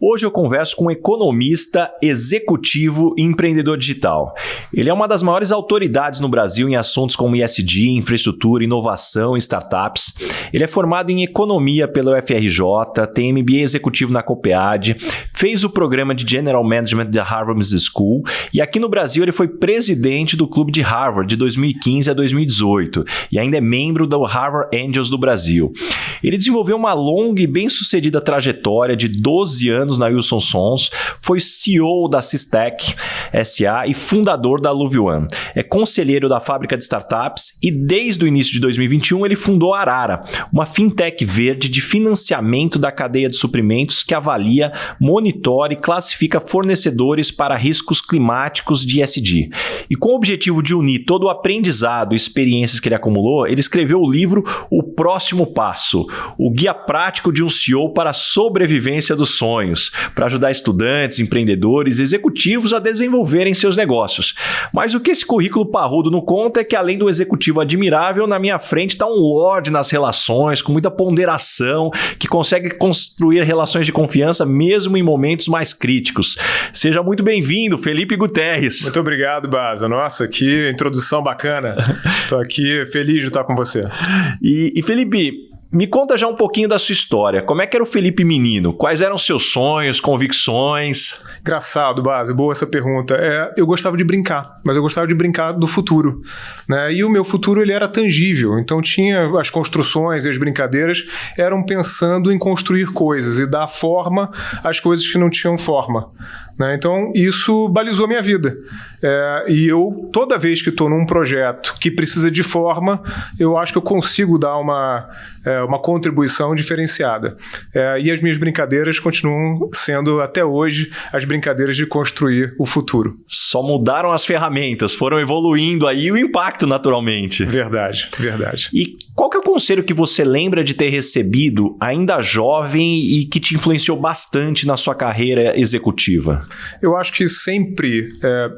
Hoje eu converso com um economista, executivo e empreendedor digital. Ele é uma das maiores autoridades no Brasil em assuntos como ESG, infraestrutura, inovação e startups. Ele é formado em economia pela UFRJ, tem MBA executivo na Copead, fez o programa de General Management da Harvard Business School e aqui no Brasil ele foi presidente do Clube de Harvard de 2015 a 2018 e ainda é membro do Harvard Angels do Brasil. Ele desenvolveu uma longa e bem-sucedida trajetória de 12 anos na Wilson Sons, foi CEO da Systec SA e fundador da Luvian. É conselheiro da fábrica de startups e desde o início de 2021 ele fundou a Arara, uma fintech verde de financiamento da cadeia de suprimentos que avalia, monitora e classifica fornecedores para riscos climáticos de ESG. E com o objetivo de unir todo o aprendizado e experiências que ele acumulou, ele escreveu o livro O Próximo Passo, o guia prático de um CEO para a sobrevivência dos sonhos, para ajudar estudantes, empreendedores e executivos a desenvolverem seus negócios. Mas o que esse currículo parrudo não conta é que, além do executivo admirável, na minha frente está um lorde nas relações, com muita ponderação, que consegue construir relações de confiança mesmo em momentos mais críticos. Seja muito bem-vindo, Felipe Guterres. Muito obrigado, Baza. Nossa, que introdução bacana. Estou aqui feliz de estar com você. E Felipe, me conta já um pouquinho da sua história. Como é que era o Felipe menino? Quais eram seus sonhos, convicções? Engraçado, Baza. Boa essa pergunta. Eu gostava de brincar, mas eu gostava de brincar do futuro, né? E o meu futuro ele era tangível. Então tinha as construções e as brincadeiras eram pensando em construir coisas e dar forma às coisas que não tinham forma. Então, isso balizou minha vida. E eu, toda vez que estou num projeto que precisa de forma, eu acho que eu consigo dar uma contribuição diferenciada. E as minhas brincadeiras continuam sendo, até hoje, as brincadeiras de construir o futuro. Só mudaram as ferramentas, foram evoluindo aí o impacto, naturalmente. Verdade, verdade. E qual que é o conselho que você lembra de ter recebido, ainda jovem, e que te influenciou bastante na sua carreira executiva? Eu acho que sempre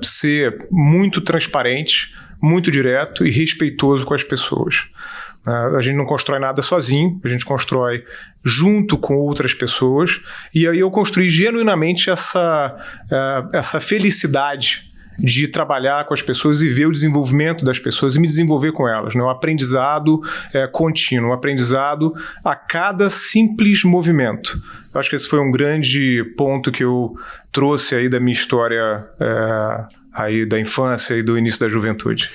ser muito transparente, muito direto e respeitoso com as pessoas. A gente não constrói nada sozinho, a gente constrói junto com outras pessoas. E aí eu construí genuinamente essa felicidade de trabalhar com as pessoas e ver o desenvolvimento das pessoas e me desenvolver com elas, né? Um aprendizado contínuo, um aprendizado a cada simples movimento. Eu acho que esse foi um grande ponto que eu trouxe aí da minha história aí da infância e do início da juventude.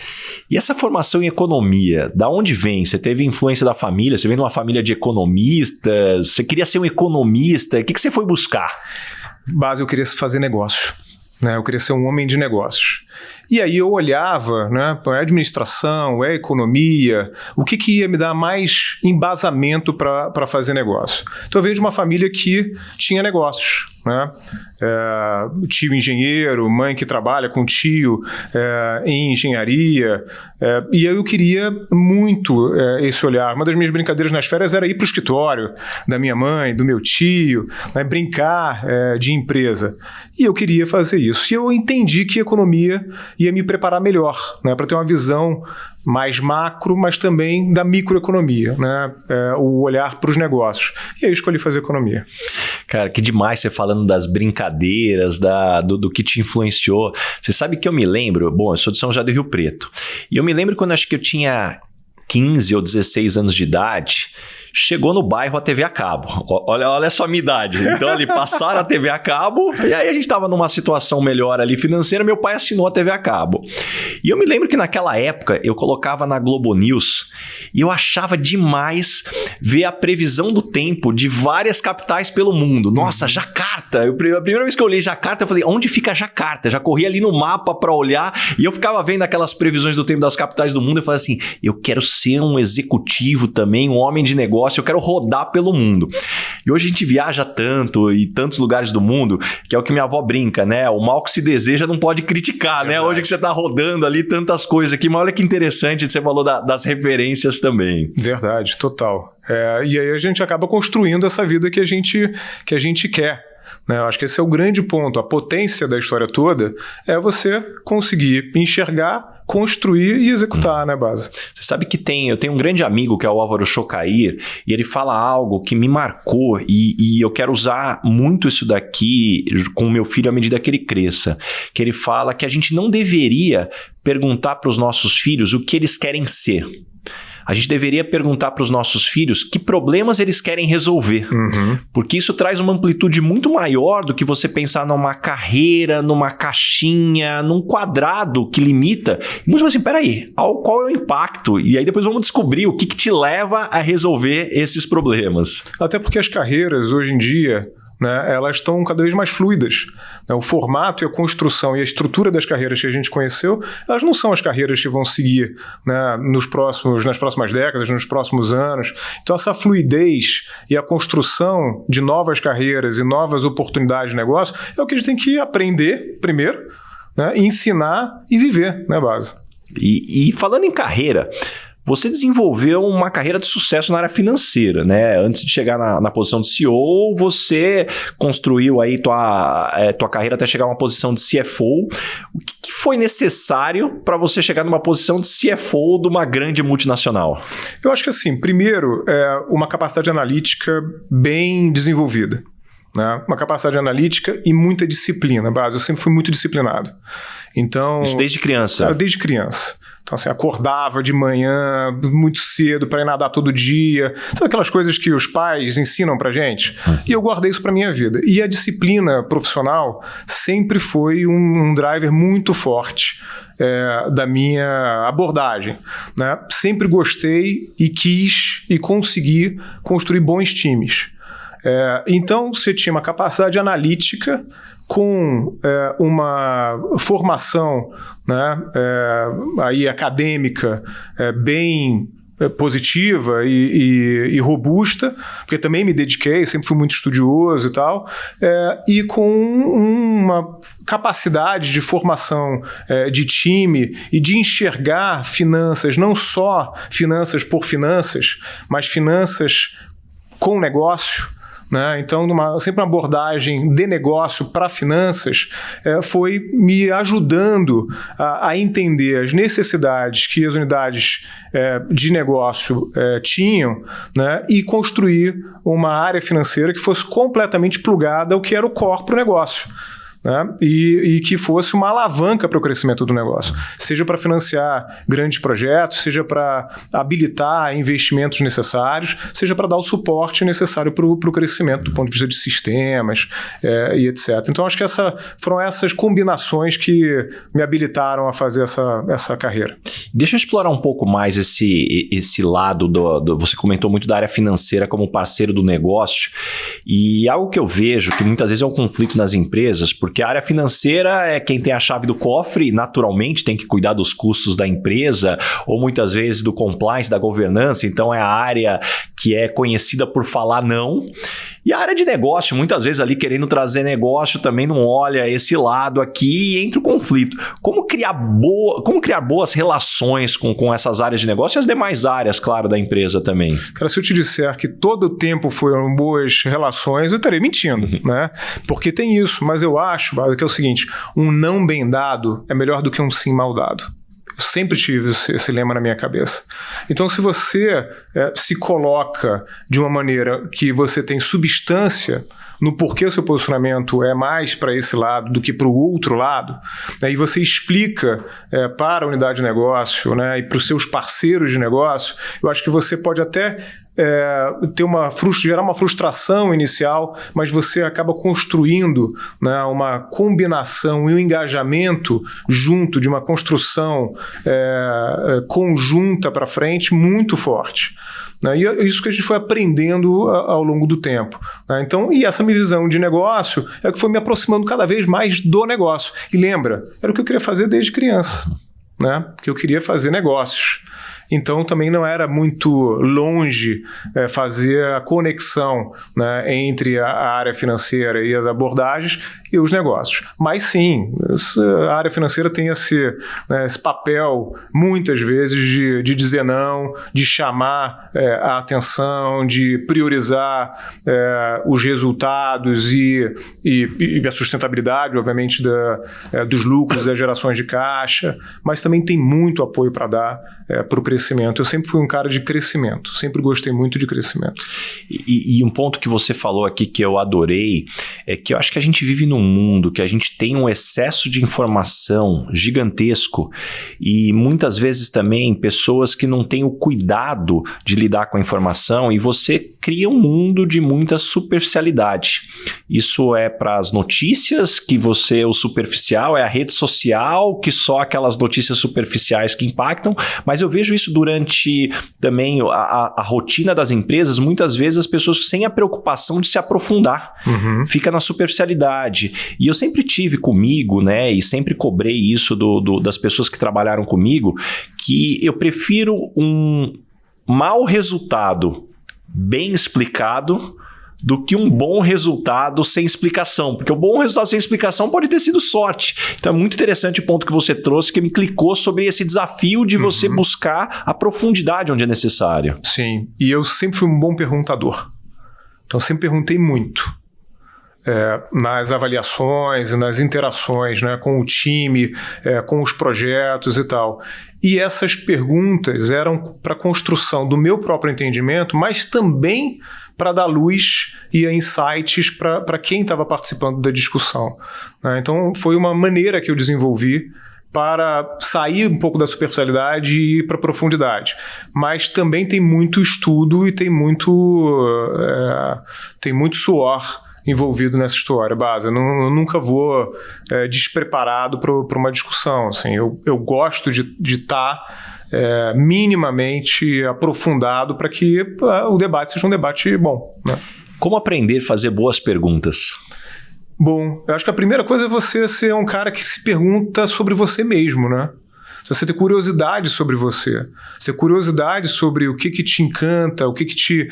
E essa formação em economia, da onde vem? Você teve influência da família? Você vem de uma família de economistas? Você queria ser um economista? O que você foi buscar? Base, eu queria fazer negócio. Eu queria ser um homem de negócios. E aí eu olhava, a administração, a economia, o que ia me dar mais embasamento para fazer negócio. Então eu venho de uma família que tinha negócios. Tio engenheiro, mãe que trabalha com tio em engenharia. E eu queria muito esse olhar. Uma das minhas brincadeiras nas férias era ir para o escritório da minha mãe, do meu tio, brincar de empresa. E eu queria fazer isso. E eu entendi que a economia ia me preparar melhor, para ter uma visão mais macro, mas também da microeconomia, o olhar para os negócios. E aí eu escolhi fazer economia. Cara, que demais você falando das brincadeiras, do que te influenciou. Você sabe que eu me lembro, eu sou de São José do Rio Preto, e eu me lembro quando acho que eu tinha 15 ou 16 anos de idade, chegou no bairro a TV a cabo. Olha só a minha idade. Então, ali passaram a TV a cabo e aí a gente estava numa situação melhor ali financeira, meu pai assinou a TV a cabo. E eu me lembro que naquela época eu colocava na Globo News e eu achava demais ver a previsão do tempo de várias capitais pelo mundo. Nossa, Jacarta! A primeira vez que eu olhei Jacarta, eu falei, onde fica Jacarta? Já corri ali no mapa para olhar e eu ficava vendo aquelas previsões do tempo das capitais do mundo e falei assim, eu quero ser um executivo também, um homem de negócio, eu quero rodar pelo mundo. E hoje a gente viaja tanto em tantos lugares do mundo, que é o que minha avó brinca, O mal que se deseja não pode criticar, Hoje que você tá rodando ali tantas coisas aqui, mas olha que interessante, você falou das referências também. Verdade, total. E aí a gente acaba construindo essa vida que a gente quer. né? Eu acho que esse é o grande ponto. A potência da história toda é você conseguir enxergar, construir e executar, né, Basa? Você sabe que eu tenho um grande amigo que é o Álvaro Chocair, e ele fala algo que me marcou e eu quero usar muito isso daqui com o meu filho à medida que ele cresça. Que ele fala que a gente não deveria perguntar para os nossos filhos o que eles querem ser. A gente deveria perguntar para os nossos filhos que problemas eles querem resolver. Porque isso traz uma amplitude muito maior do que você pensar numa carreira, numa caixinha, num quadrado que limita. E muitos assim, peraí, qual é o impacto? E aí depois vamos descobrir o que te leva a resolver esses problemas. Até porque as carreiras, hoje em dia, né, elas estão cada vez mais fluidas. O formato e a construção e a estrutura das carreiras que a gente conheceu, elas não são as carreiras que vão seguir, né, nas próximas décadas, nos próximos anos. Então essa fluidez e a construção de novas carreiras e novas oportunidades de negócio é o que a gente tem que aprender primeiro, né, ensinar e viver, né, Basa? E falando em carreira, você desenvolveu uma carreira de sucesso na área financeira, né? Antes de chegar na posição de CEO, você construiu aí tua carreira até chegar a uma posição de CFO. O que foi necessário para você chegar numa posição de CFO de uma grande multinacional? Eu acho que assim, primeiro, uma capacidade analítica bem desenvolvida. Né? Uma capacidade analítica e muita disciplina, Basa. Eu sempre fui muito disciplinado. Então, isso desde criança? Cara, desde criança. Então, assim, acordava de manhã muito cedo para ir nadar todo dia. Sabe aquelas coisas que os pais ensinam pra gente? E eu guardei isso pra minha vida. E a disciplina profissional sempre foi um driver muito forte da minha abordagem. Né? Sempre gostei e quis e consegui construir bons times. Então, você tinha uma capacidade analítica com uma formação, né, aí acadêmica bem positiva e robusta, porque também me dediquei, sempre fui muito estudioso e tal, e com uma capacidade de formação de time e de enxergar finanças, não só finanças por finanças, mas finanças com negócio. Né? Então, sempre uma abordagem de negócio para finanças foi me ajudando a entender as necessidades que as unidades de negócio tinham, né? E construir uma área financeira que fosse completamente plugada ao que era o core para o negócio. Né? E que fosse uma alavanca para o crescimento do negócio, seja para financiar grandes projetos, seja para habilitar investimentos necessários, seja para dar o suporte necessário para o crescimento do ponto de vista de sistemas e etc. Então, acho que foram essas combinações que me habilitaram a fazer essa carreira. Deixa eu explorar um pouco mais esse lado você comentou muito da área financeira como parceiro do negócio, e algo que eu vejo que muitas vezes é um conflito nas empresas, porque a área financeira é quem tem a chave do cofre e naturalmente tem que cuidar dos custos da empresa ou muitas vezes do compliance, da governança, então é a área que é conhecida por falar não. E a área de negócio, muitas vezes ali querendo trazer negócio, também não olha esse lado aqui e entra o conflito. Como criar boas relações com essas áreas de negócio e as demais áreas, claro, da empresa também? Cara, se eu te disser que todo o tempo foram boas relações, eu estaria mentindo, né? Porque tem isso, mas eu acho, que é o seguinte, um não bem dado é melhor do que um sim mal dado. Eu sempre tive esse lema na minha cabeça. Então, se você se coloca de uma maneira que você tem substância no porquê o seu posicionamento é mais para esse lado do que para o outro lado, né, e você explica para a unidade de negócio, né, e para os seus parceiros de negócio, eu acho que você pode até gerar uma frustração inicial, mas você acaba construindo, né, uma combinação e um engajamento junto de uma construção conjunta para frente muito forte. Né? E é isso que a gente foi aprendendo ao longo do tempo. Né? Então, e essa minha visão de negócio é o que foi me aproximando cada vez mais do negócio. E lembra, era o que eu queria fazer desde criança, né? Porque eu queria fazer negócios. então também não era muito longe fazer a conexão, né, entre a área financeira e as abordagens e os negócios. Mas sim, a área financeira tem esse papel, muitas vezes, de dizer não, de chamar a atenção, de priorizar os resultados e a sustentabilidade, obviamente, dos lucros, das gerações de caixa, mas também tem muito apoio para dar para o crescimento. Eu sempre fui um cara de crescimento, sempre gostei muito de crescimento. E um ponto que você falou aqui que eu adorei é que eu acho que a gente vive num mundo que a gente tem um excesso de informação gigantesco e muitas vezes também pessoas que não têm o cuidado de lidar com a informação e você cria um mundo de muita superficialidade. Isso é para as notícias, que você, o superficial, é a rede social, que só aquelas notícias superficiais que impactam, mas eu vejo isso durante também a rotina das empresas, muitas vezes as pessoas sem a preocupação de se aprofundar, fica na superficialidade. E eu sempre tive comigo, né, e sempre cobrei isso das pessoas que trabalharam comigo, que eu prefiro um mau resultado bem explicado do que um bom resultado sem explicação, porque o bom resultado sem explicação pode ter sido sorte. Então é muito interessante o ponto que você trouxe, que me clicou sobre esse desafio de você buscar a profundidade onde é necessário. Sim, e eu sempre fui um bom perguntador. Então sempre perguntei muito. Nas avaliações e nas interações, né, com o time, com os projetos e tal. E essas perguntas eram para a construção do meu próprio entendimento, mas também para dar luz e insights para quem estava participando da discussão. Né? Então, foi uma maneira que eu desenvolvi para sair um pouco da superficialidade e ir para a profundidade. Mas também tem muito estudo e tem muito suor envolvido nessa história, Baza. Eu nunca vou despreparado para uma discussão. Assim, eu gosto de estar minimamente aprofundado para que o debate seja um debate bom. Né? Como aprender a fazer boas perguntas? Bom, eu acho que a primeira coisa é você ser um cara que se pergunta sobre você mesmo, né? Você ter curiosidade sobre você, ter curiosidade sobre o que te encanta, o que te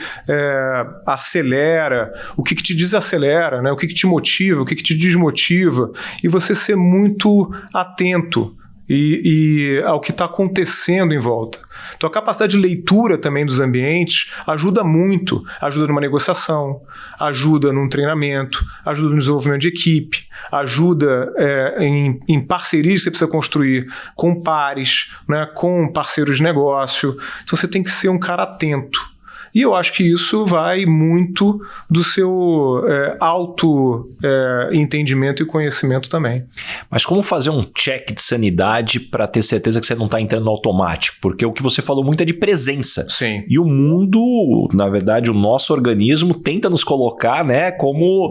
acelera, o que te desacelera, né? O que te motiva, o que te desmotiva, e você ser muito atento e ao que está acontecendo em volta. Então a capacidade de leitura também dos ambientes ajuda muito, ajuda numa negociação, ajuda num treinamento, ajuda no desenvolvimento de equipe, ajuda em parcerias que você precisa construir com pares, né, com parceiros de negócio. Então você tem que ser um cara atento. E eu acho que isso vai muito do seu auto-entendimento e conhecimento também. Mas como fazer um check de sanidade para ter certeza que você não está entrando no automático? Porque o que você falou muito é de presença. Sim. E o mundo, na verdade, o nosso organismo tenta nos colocar, né, como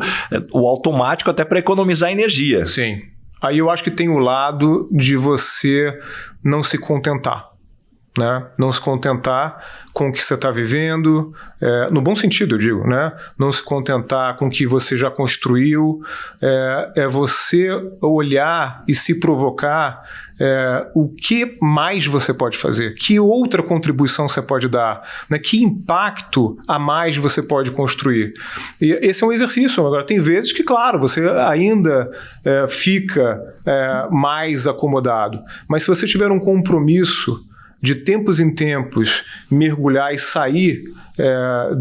o automático até para economizar energia. Sim. Aí eu acho que tem o lado de você não se contentar. Né? Não se contentar com o que você está vivendo, no bom sentido, eu digo, né? Não se contentar com o que você já construiu, é você olhar e se provocar o que mais você pode fazer, que outra contribuição você pode dar, né? Que impacto a mais você pode construir. E esse é um exercício. Agora, tem vezes que, claro, você ainda fica mais acomodado, mas se você tiver um compromisso de tempos em tempos mergulhar e sair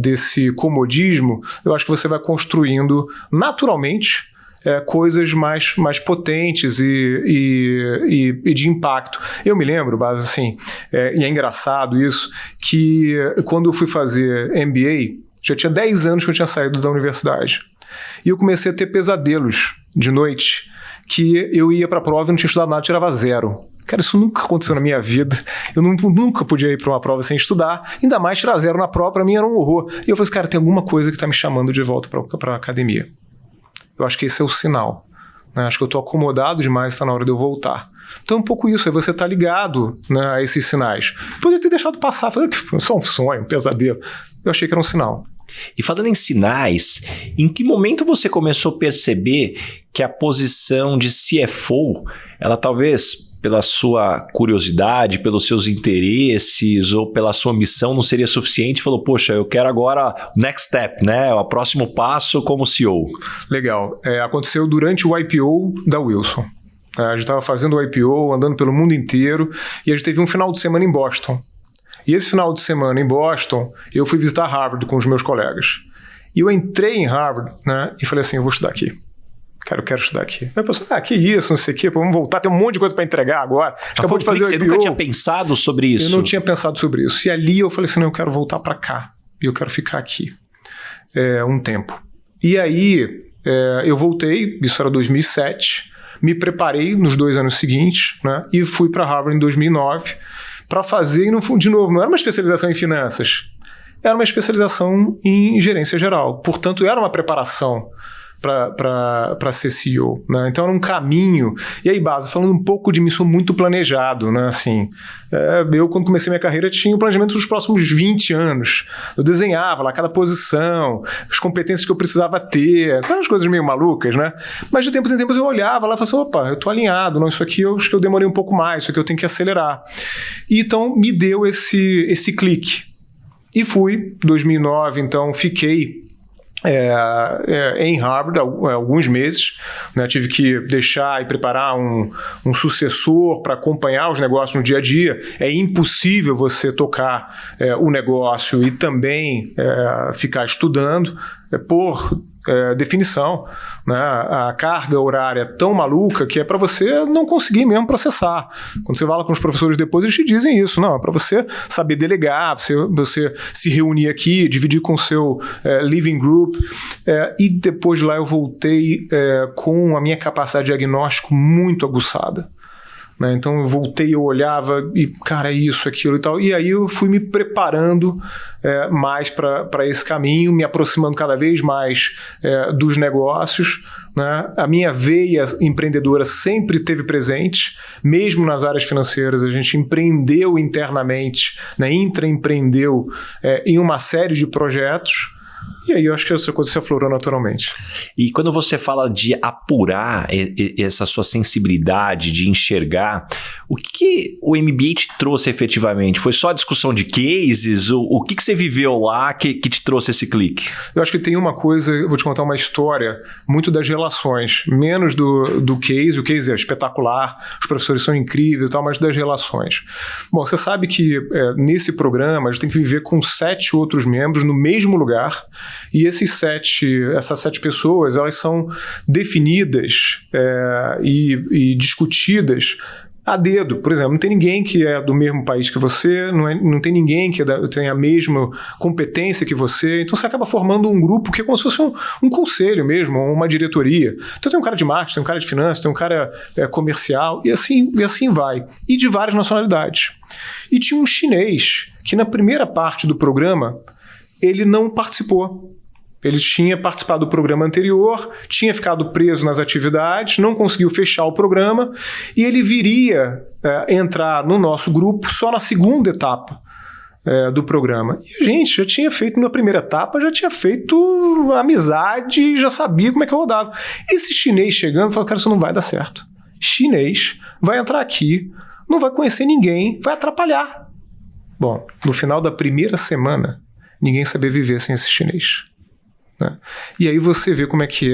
desse comodismo, eu acho que você vai construindo naturalmente coisas mais potentes e de impacto. Eu me lembro, Bas, assim, e é engraçado isso, que quando eu fui fazer MBA, já tinha 10 anos que eu tinha saído da universidade. E eu comecei a ter pesadelos de noite, que eu ia para a prova e não tinha estudado nada, tirava 0. Cara, isso nunca aconteceu na minha vida. Eu nunca podia ir para uma prova sem estudar, ainda mais tirar 0 na prova, para mim era um horror. E eu falei, cara, tem alguma coisa que está me chamando de volta para a academia. Eu acho que esse é o sinal. Né? Acho que eu estou acomodado demais, está na hora de eu voltar. Então é um pouco isso, é você estar ligado, né, a esses sinais. Poderia ter deixado passar, falei que foi só um sonho, um pesadelo. Eu achei que era um sinal. E falando em sinais, em que momento você começou a perceber que a posição de CFO, ela talvez pela sua curiosidade, pelos seus interesses ou pela sua missão não seria suficiente? Falou, poxa, eu quero agora o next step, né? O próximo passo como CEO. Legal. Aconteceu durante o IPO da Wilson. A gente estava fazendo o IPO, andando pelo mundo inteiro, e a gente teve um final de semana em Boston. E esse final de semana em Boston, eu fui visitar Harvard com os meus colegas. E eu entrei em Harvard, né, e falei assim, eu vou estudar aqui. Eu quero estudar aqui. Aí a pessoa, que isso, não sei o quê, vamos voltar, tem um monte de coisa para entregar agora. Acabou de fazer o IPO. Você nunca tinha pensado sobre isso? Eu não tinha pensado sobre isso. E ali eu falei assim, não, eu quero voltar para cá. E eu quero ficar aqui um tempo. E aí eu voltei, isso era 2007, me preparei nos 2 anos seguintes, né, e fui para Harvard em 2009 para fazer, de novo, não era uma especialização em finanças, era uma especialização em gerência geral. Portanto, era uma preparação para ser CEO, né? Então era um caminho. E aí, Baza, falando um pouco de mim, sou muito planejado, né? Assim, eu, quando comecei minha carreira, tinha um planejamento dos próximos 20 anos. Eu desenhava lá cada posição, as competências que eu precisava ter, são umas coisas meio malucas, né? Mas de tempos em tempos eu olhava lá e falava assim, opa, eu tô alinhado, não, isso aqui eu acho que eu demorei um pouco mais, isso aqui eu tenho que acelerar. E então me deu esse clique. E fui, 2009, então fiquei em Harvard alguns meses, né? Tive que deixar e preparar um sucessor para acompanhar os negócios no dia a dia. É impossível você tocar o negócio e também ficar estudando por definição, né? A carga horária é tão maluca que é para você não conseguir mesmo processar. Quando você fala com os professores depois, eles te dizem isso. Não, é para você saber delegar, você se reunir aqui, dividir com o seu living group. E depois de lá eu voltei com a minha capacidade de diagnóstico muito aguçada. Então eu voltei, eu olhava e, cara, isso, aquilo e tal. E aí eu fui me preparando mais para esse caminho, me aproximando cada vez mais dos negócios, né? A minha veia empreendedora sempre esteve presente, mesmo nas áreas financeiras. A gente empreendeu internamente, né? Intraempreendeu em uma série de projetos. E aí eu acho que essa coisa se aflorou naturalmente. E quando você fala de apurar essa sua sensibilidade, de enxergar, o que o MBA te trouxe efetivamente? Foi só a discussão de cases? O que você viveu lá que te trouxe esse clique? Eu acho que tem uma coisa, eu vou te contar uma história muito das relações, menos do case. O case é espetacular, os professores são incríveis e tal, mas das relações. Bom, você sabe que nesse programa a gente tem que viver com 7 outros membros no mesmo lugar. E essas 7 pessoas, elas são definidas e discutidas a dedo. Por exemplo, não tem ninguém que é do mesmo país que você, não tem ninguém que tem a mesma competência que você, então você acaba formando um grupo que é como se fosse um conselho mesmo, uma diretoria. Então tem um cara de marketing, tem um cara de finanças, tem um cara comercial, e assim vai. E de várias nacionalidades. E tinha um chinês que na primeira parte do programa ele não participou. Ele tinha participado do programa anterior, tinha ficado preso nas atividades, não conseguiu fechar o programa e ele viria entrar no nosso grupo só na segunda etapa do programa. E a gente já tinha feito na primeira etapa, já tinha feito amizade, já sabia como é que eu rodava. Esse chinês chegando, falou, cara, isso não vai dar certo. Chinês vai entrar aqui, não vai conhecer ninguém, vai atrapalhar. Bom, no final da primeira semana, ninguém sabia viver sem esse chinês. Né? E aí você vê como é que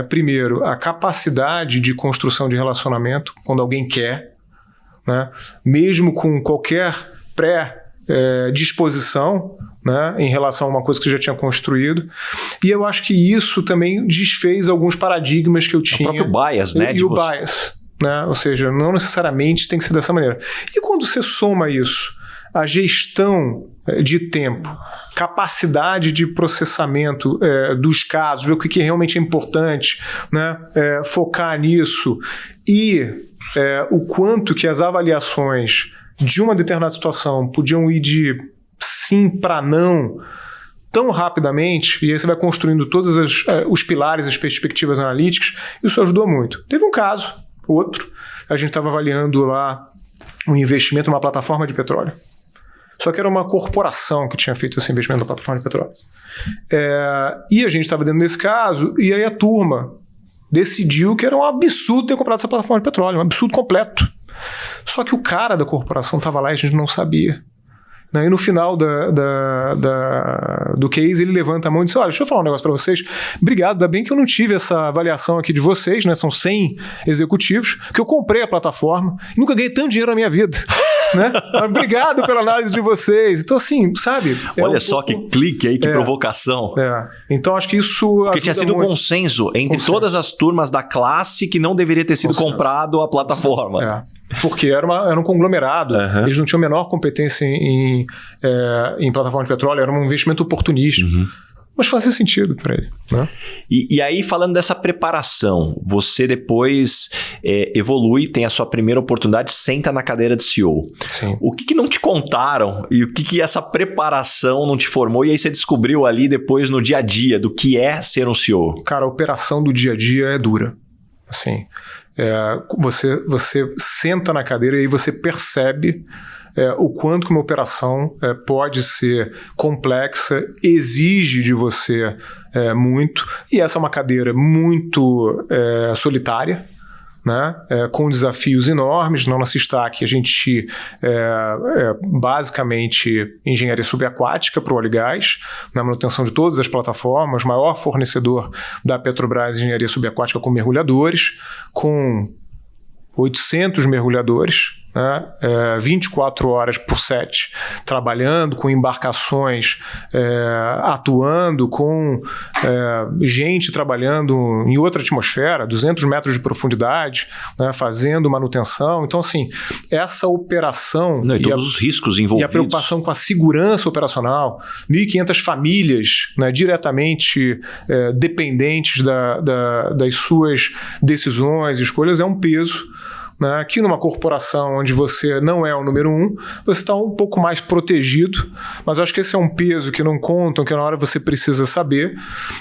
primeiro, a capacidade de construção de relacionamento, quando alguém quer, né? Mesmo com qualquer disposição, né? Em relação a uma coisa que você já tinha construído. E eu acho que isso também desfez alguns paradigmas que eu tinha. O próprio bias, né? E o bias, né? Ou seja, não necessariamente tem que ser dessa maneira. E quando você soma isso, a gestão de tempo, capacidade de processamento dos casos, ver o que realmente é importante, né? Focar nisso e o quanto que as avaliações de uma determinada situação podiam ir de sim para não tão rapidamente, e aí você vai construindo todos os pilares, as perspectivas analíticas, isso ajudou muito. Teve um caso, outro, a gente estava avaliando lá um investimento numa plataforma de petróleo. Só que era uma corporação que tinha feito esse investimento na plataforma de petróleo. E a gente estava dentro desse caso, e aí a turma decidiu que era um absurdo ter comprado essa plataforma de petróleo, um absurdo completo. Só que o cara da corporação estava lá e a gente não sabia. E no final do case, ele levanta a mão e diz: olha, deixa eu falar um negócio para vocês. Obrigado, ainda bem que eu não tive essa avaliação aqui de vocês, né? São 100 executivos, que eu comprei a plataforma e nunca ganhei tanto dinheiro na minha vida. Né? Obrigado pela análise de vocês. Então, assim, sabe? Olha só que clique aí, que provocação. Então, acho que isso. Porque tinha sido um consenso entre todas as turmas da classe que não deveria ter sido comprado a plataforma. Porque era um conglomerado, eles não tinham a menor competência em plataforma de petróleo, era um investimento oportunista. Mas fazia sentido para ele. Né? E aí, falando dessa preparação, você depois evolui, tem a sua primeira oportunidade, senta na cadeira de CEO. Sim. O que não te contaram e o que essa preparação não te formou? E aí você descobriu ali depois no dia a dia do que é ser um CEO? Cara, a operação do dia a dia é dura. Assim, você senta na cadeira e aí você percebe o quanto que uma operação pode ser complexa, exige de você muito, e essa é uma cadeira muito solitária, né? Com desafios enormes. Na nossa stack, a gente basicamente engenharia subaquática para o óleo e gás, na manutenção de todas as plataformas, maior fornecedor da Petrobras de engenharia subaquática com mergulhadores, com 800 mergulhadores, né? 24 horas por 7, trabalhando com embarcações, atuando com gente trabalhando em outra atmosfera, 200 metros de profundidade, né? Fazendo manutenção. Então, assim, essa operação e todos os riscos envolvidos. E a preocupação com a segurança operacional, 1.500 famílias, né? Diretamente dependentes das suas decisões e escolhas, é um peso. Né? Que numa corporação onde você não é o número 1, você está um pouco mais protegido, mas acho que esse é um peso que não contam, que na hora você precisa saber.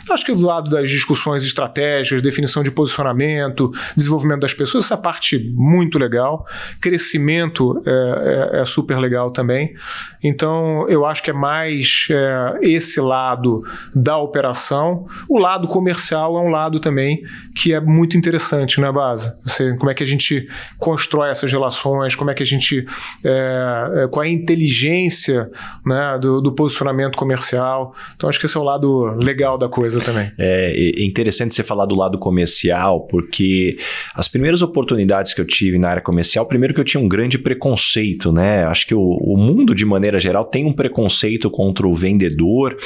Acho que do lado das discussões estratégicas, definição de posicionamento, desenvolvimento das pessoas, essa parte muito legal. Crescimento é super legal também. Então, eu acho que é mais esse lado da operação. O lado comercial é um lado também que é muito interessante, né, Baza? Como é que a gente constrói essas relações, como é que a gente, qual é a inteligência, né, do posicionamento comercial. Então, acho que esse é o lado legal da coisa também. É interessante você falar do lado comercial, porque as primeiras oportunidades que eu tive na área comercial, primeiro que eu tinha um grande preconceito, né? Acho que o mundo, de maneira geral, tem um preconceito contra o vendedor,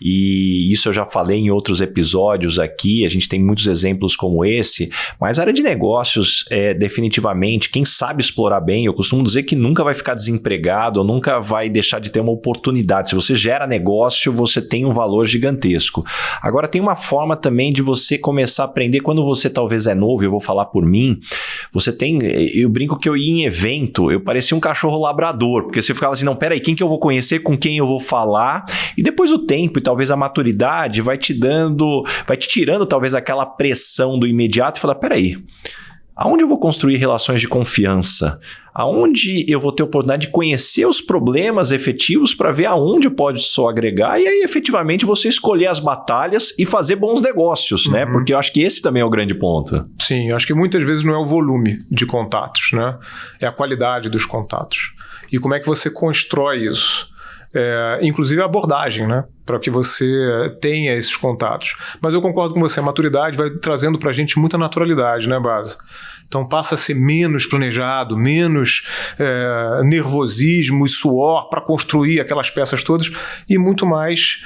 e isso eu já falei em outros episódios aqui, a gente tem muitos exemplos como esse, mas a área de negócios definitivamente, quem sabe explorar bem, eu costumo dizer que nunca vai ficar desempregado ou nunca vai deixar de ter uma oportunidade. Se você gera negócio, você tem um valor gigantesco. Agora, tem uma forma também de você começar a aprender quando você talvez é novo, eu vou falar por mim, eu brinco que eu ia em evento, eu parecia um cachorro labrador, porque você ficava assim, não, peraí, quem que eu vou conhecer, com quem eu vou falar, e depois o tempo e talvez a maturidade vai te tirando talvez aquela pressão do imediato e falar, peraí, aonde eu vou construir relações de confiança? Aonde eu vou ter a oportunidade de conhecer os problemas efetivos para ver aonde pode só agregar e aí efetivamente você escolher as batalhas e fazer bons negócios, né? Porque eu acho que esse também é o grande ponto. Sim, eu acho que muitas vezes não é o volume de contatos, né? É a qualidade dos contatos. E como é que você constrói isso? Inclusive a abordagem, né? Para que você tenha esses contatos. Mas eu concordo com você, a maturidade vai trazendo para a gente muita naturalidade, né, Baza? Então passa a ser menos planejado, menos nervosismo e suor para construir aquelas peças todas e muito mais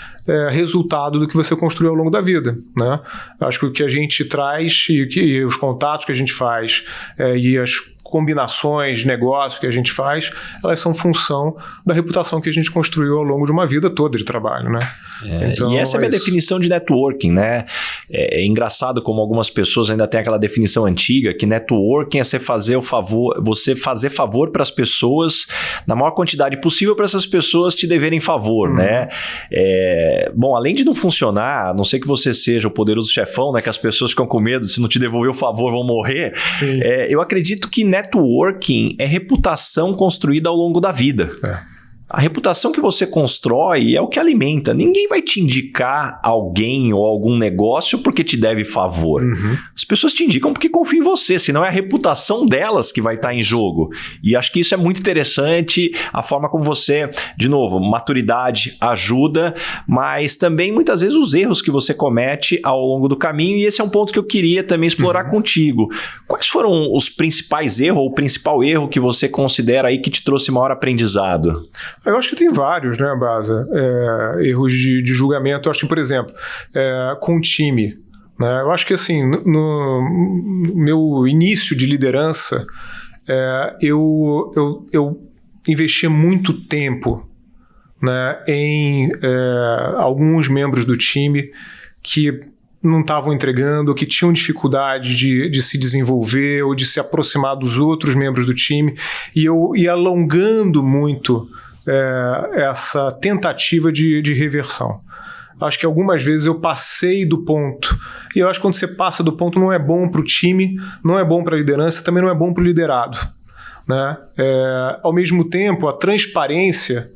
resultado do que você construiu ao longo da vida, né? Acho que o que a gente traz e os contatos que a gente faz e as combinações de negócio que a gente faz, elas são função da reputação que a gente construiu ao longo de uma vida toda de trabalho, né? Então, e essa é a minha definição de networking, né? É engraçado como algumas pessoas ainda têm aquela definição antiga que networking é você fazer favor para as pessoas na maior quantidade possível para essas pessoas te deverem favor, né? Bom, além de não funcionar, a não ser que você seja o poderoso chefão, né? Que as pessoas ficam com medo, se não te devolver o favor vão morrer. Eu acredito que networking é reputação construída ao longo da vida. A reputação que você constrói é o que alimenta. Ninguém vai te indicar alguém ou algum negócio porque te deve favor. As pessoas te indicam porque confiam em você, senão é a reputação delas que vai estar em jogo. E acho que isso é muito interessante, a forma como você, de novo, maturidade ajuda, mas também muitas vezes os erros que você comete ao longo do caminho, e esse é um ponto que eu queria também explorar contigo. Quais foram os principais erros, ou o principal erro que você considera aí que te trouxe maior aprendizado? Eu acho que tem vários, né, Baza? Erros de julgamento. Eu acho que, por exemplo, com o time, né? Eu acho que, assim, no meu início de liderança, eu investia muito tempo, né, em alguns membros do time que não estavam entregando, que tinham dificuldade de se desenvolver ou de se aproximar dos outros membros do time, e eu ia alongando muito essa tentativa de reversão. Acho que algumas vezes eu passei do ponto, e eu acho que quando você passa do ponto não é bom para o time, não é bom para a liderança, também não é bom para o liderado, né? Ao mesmo tempo, a transparência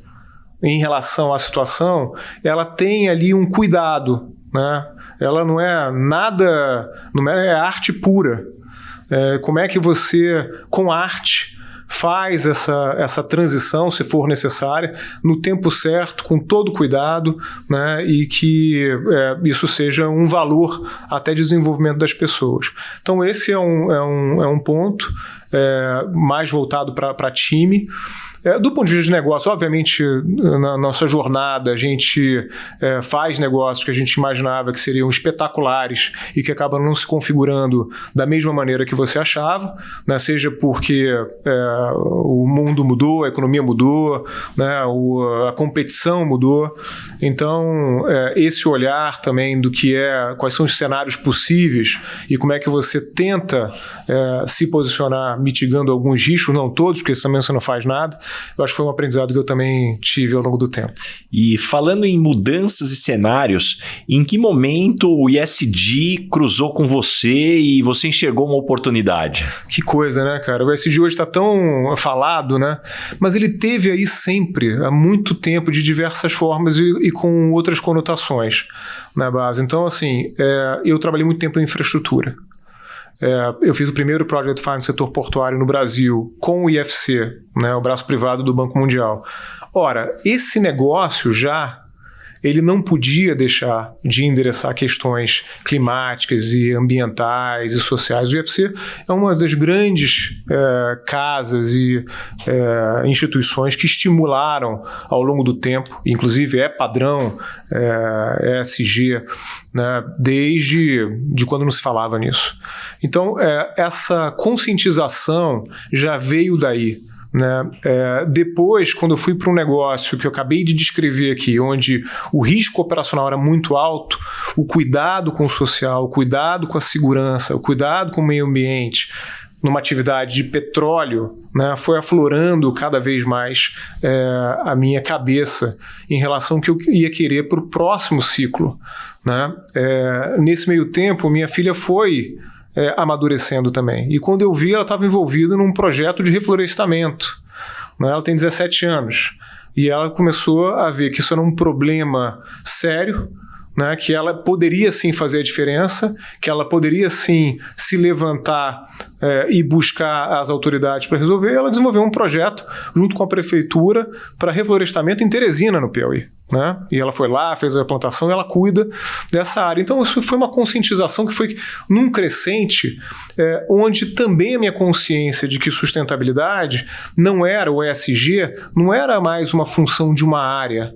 em relação à situação, ela tem ali um cuidado, né? Ela não é nada, não é arte pura. Como é que você, com arte, faz essa transição, se for necessária, no tempo certo, com todo cuidado, né, e que isso seja um valor até de desenvolvimento das pessoas. Então esse é um ponto mais voltado para time. Do ponto de vista de negócio, obviamente, na nossa jornada, a gente faz negócios que a gente imaginava que seriam espetaculares e que acabam não se configurando da mesma maneira que você achava, né? Seja porque o mundo mudou, a economia mudou, né? A competição mudou. Então, esse olhar também do que quais são os cenários possíveis e como é que você tenta se posicionar mitigando alguns riscos, não todos, porque também você não faz nada. Eu acho que foi um aprendizado que eu também tive ao longo do tempo. E falando em mudanças e cenários, em que momento o ESG cruzou com você e você enxergou uma oportunidade? Que coisa, né, cara? O ESG hoje está tão falado, né? Mas ele teve aí sempre, há muito tempo, de diversas formas e com outras conotações na base. Então, assim, eu trabalhei muito tempo em infraestrutura. Eu fiz o primeiro Project Finance no setor portuário no Brasil com o IFC, né, o braço privado do Banco Mundial. Ora, esse negócio ele não podia deixar de endereçar questões climáticas e ambientais e sociais. O IFC é uma das grandes casas e instituições que estimularam ao longo do tempo, inclusive é padrão ESG, né, desde quando não se falava nisso. Então, essa conscientização já veio daí. Né? Depois, quando eu fui para um negócio que eu acabei de descrever aqui, onde o risco operacional era muito alto, o cuidado com o social, o cuidado com a segurança, o cuidado com o meio ambiente, numa atividade de petróleo, né, foi aflorando cada vez mais a minha cabeça em relação ao que eu ia querer para o próximo ciclo. Né? Nesse meio tempo, minha filha foi amadurecendo também. E quando eu vi, ela estava envolvida num projeto de reflorestamento. Né? Ela tem 17 anos. E ela começou a ver que isso era um problema sério, né? Que ela poderia sim fazer a diferença, que ela poderia sim se levantar e buscar as autoridades para resolver. Ela desenvolveu um projeto junto com a prefeitura para reflorestamento em Teresina, no Piauí. Né? E ela foi lá, fez a plantação e ela cuida dessa área. Então isso foi uma conscientização que foi num crescente onde também a minha consciência de que sustentabilidade não era o ESG, não era mais uma função de uma área.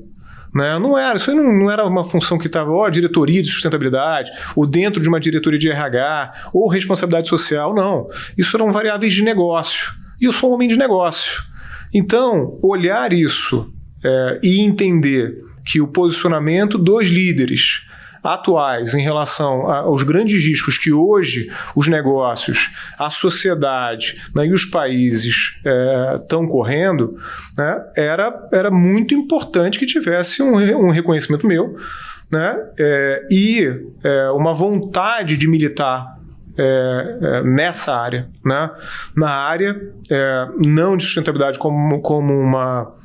Né? Não era, isso não era uma função que estava diretoria de sustentabilidade, ou dentro de uma diretoria de RH, ou responsabilidade social, não. Isso eram variáveis de negócio. E eu sou um homem de negócio. Então, olhar isso e entender que o posicionamento dos líderes atuais em relação aos grandes riscos que hoje os negócios, a sociedade, né, e os países estão correndo, né, era muito importante que tivesse um reconhecimento meu, né, e uma vontade de militar nessa área, né, na área não de sustentabilidade como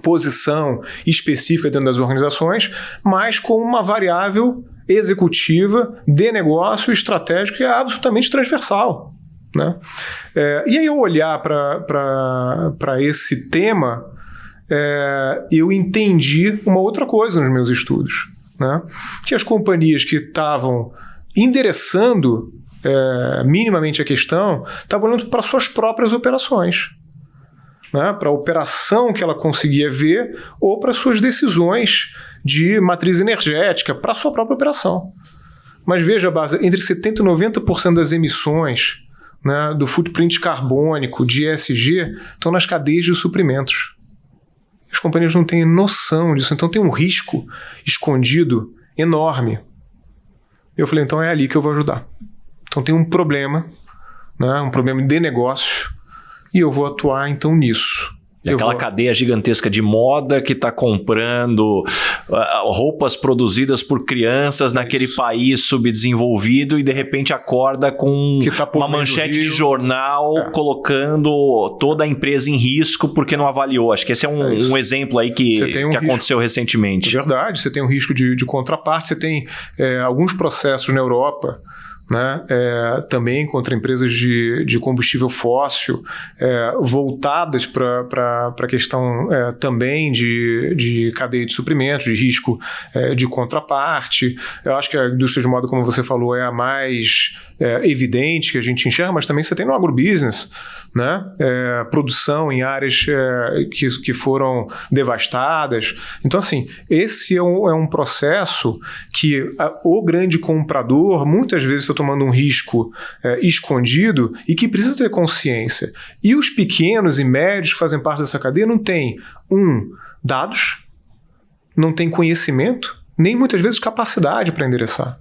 posição específica dentro das organizações, mas como uma variável executiva de negócio estratégico que é absolutamente transversal, né? E aí eu olhar para esse tema, eu entendi uma outra coisa nos meus estudos, né? Que as companhias que estavam endereçando minimamente a questão estavam olhando para suas próprias operações, né? Para a operação que ela conseguia ver ou para suas decisões de matriz energética, para a sua própria operação. Mas veja, Basa, entre 70% e 90% das emissões, né, do footprint carbônico, de ESG, estão nas cadeias de suprimentos. As companhias não têm noção disso, então tem um risco escondido enorme. Eu falei, então é ali que eu vou ajudar. Então tem um problema, né, um problema de negócio, e eu vou atuar então nisso. E aquela cadeia gigantesca de moda que está comprando roupas produzidas por crianças naquele país subdesenvolvido e de repente acorda com uma manchete de jornal colocando toda a empresa em risco porque não avaliou. Acho que esse é um exemplo aí que aconteceu recentemente. É verdade, você tem um risco de contraparte, você tem alguns processos na Europa, né, também contra empresas de combustível fóssil, voltadas para a questão também de cadeia de suprimentos, de risco de contraparte. Eu acho que a indústria de moda, como você falou, é a mais evidente que a gente enxerga, mas também você tem no agrobusiness, né, produção em áreas que foram devastadas. Então, assim, esse é um processo que o grande comprador, muitas vezes, está tomando um risco escondido e que precisa ter consciência. E os pequenos e médios que fazem parte dessa cadeia não têm, dados, não têm conhecimento, nem muitas vezes capacidade para endereçar.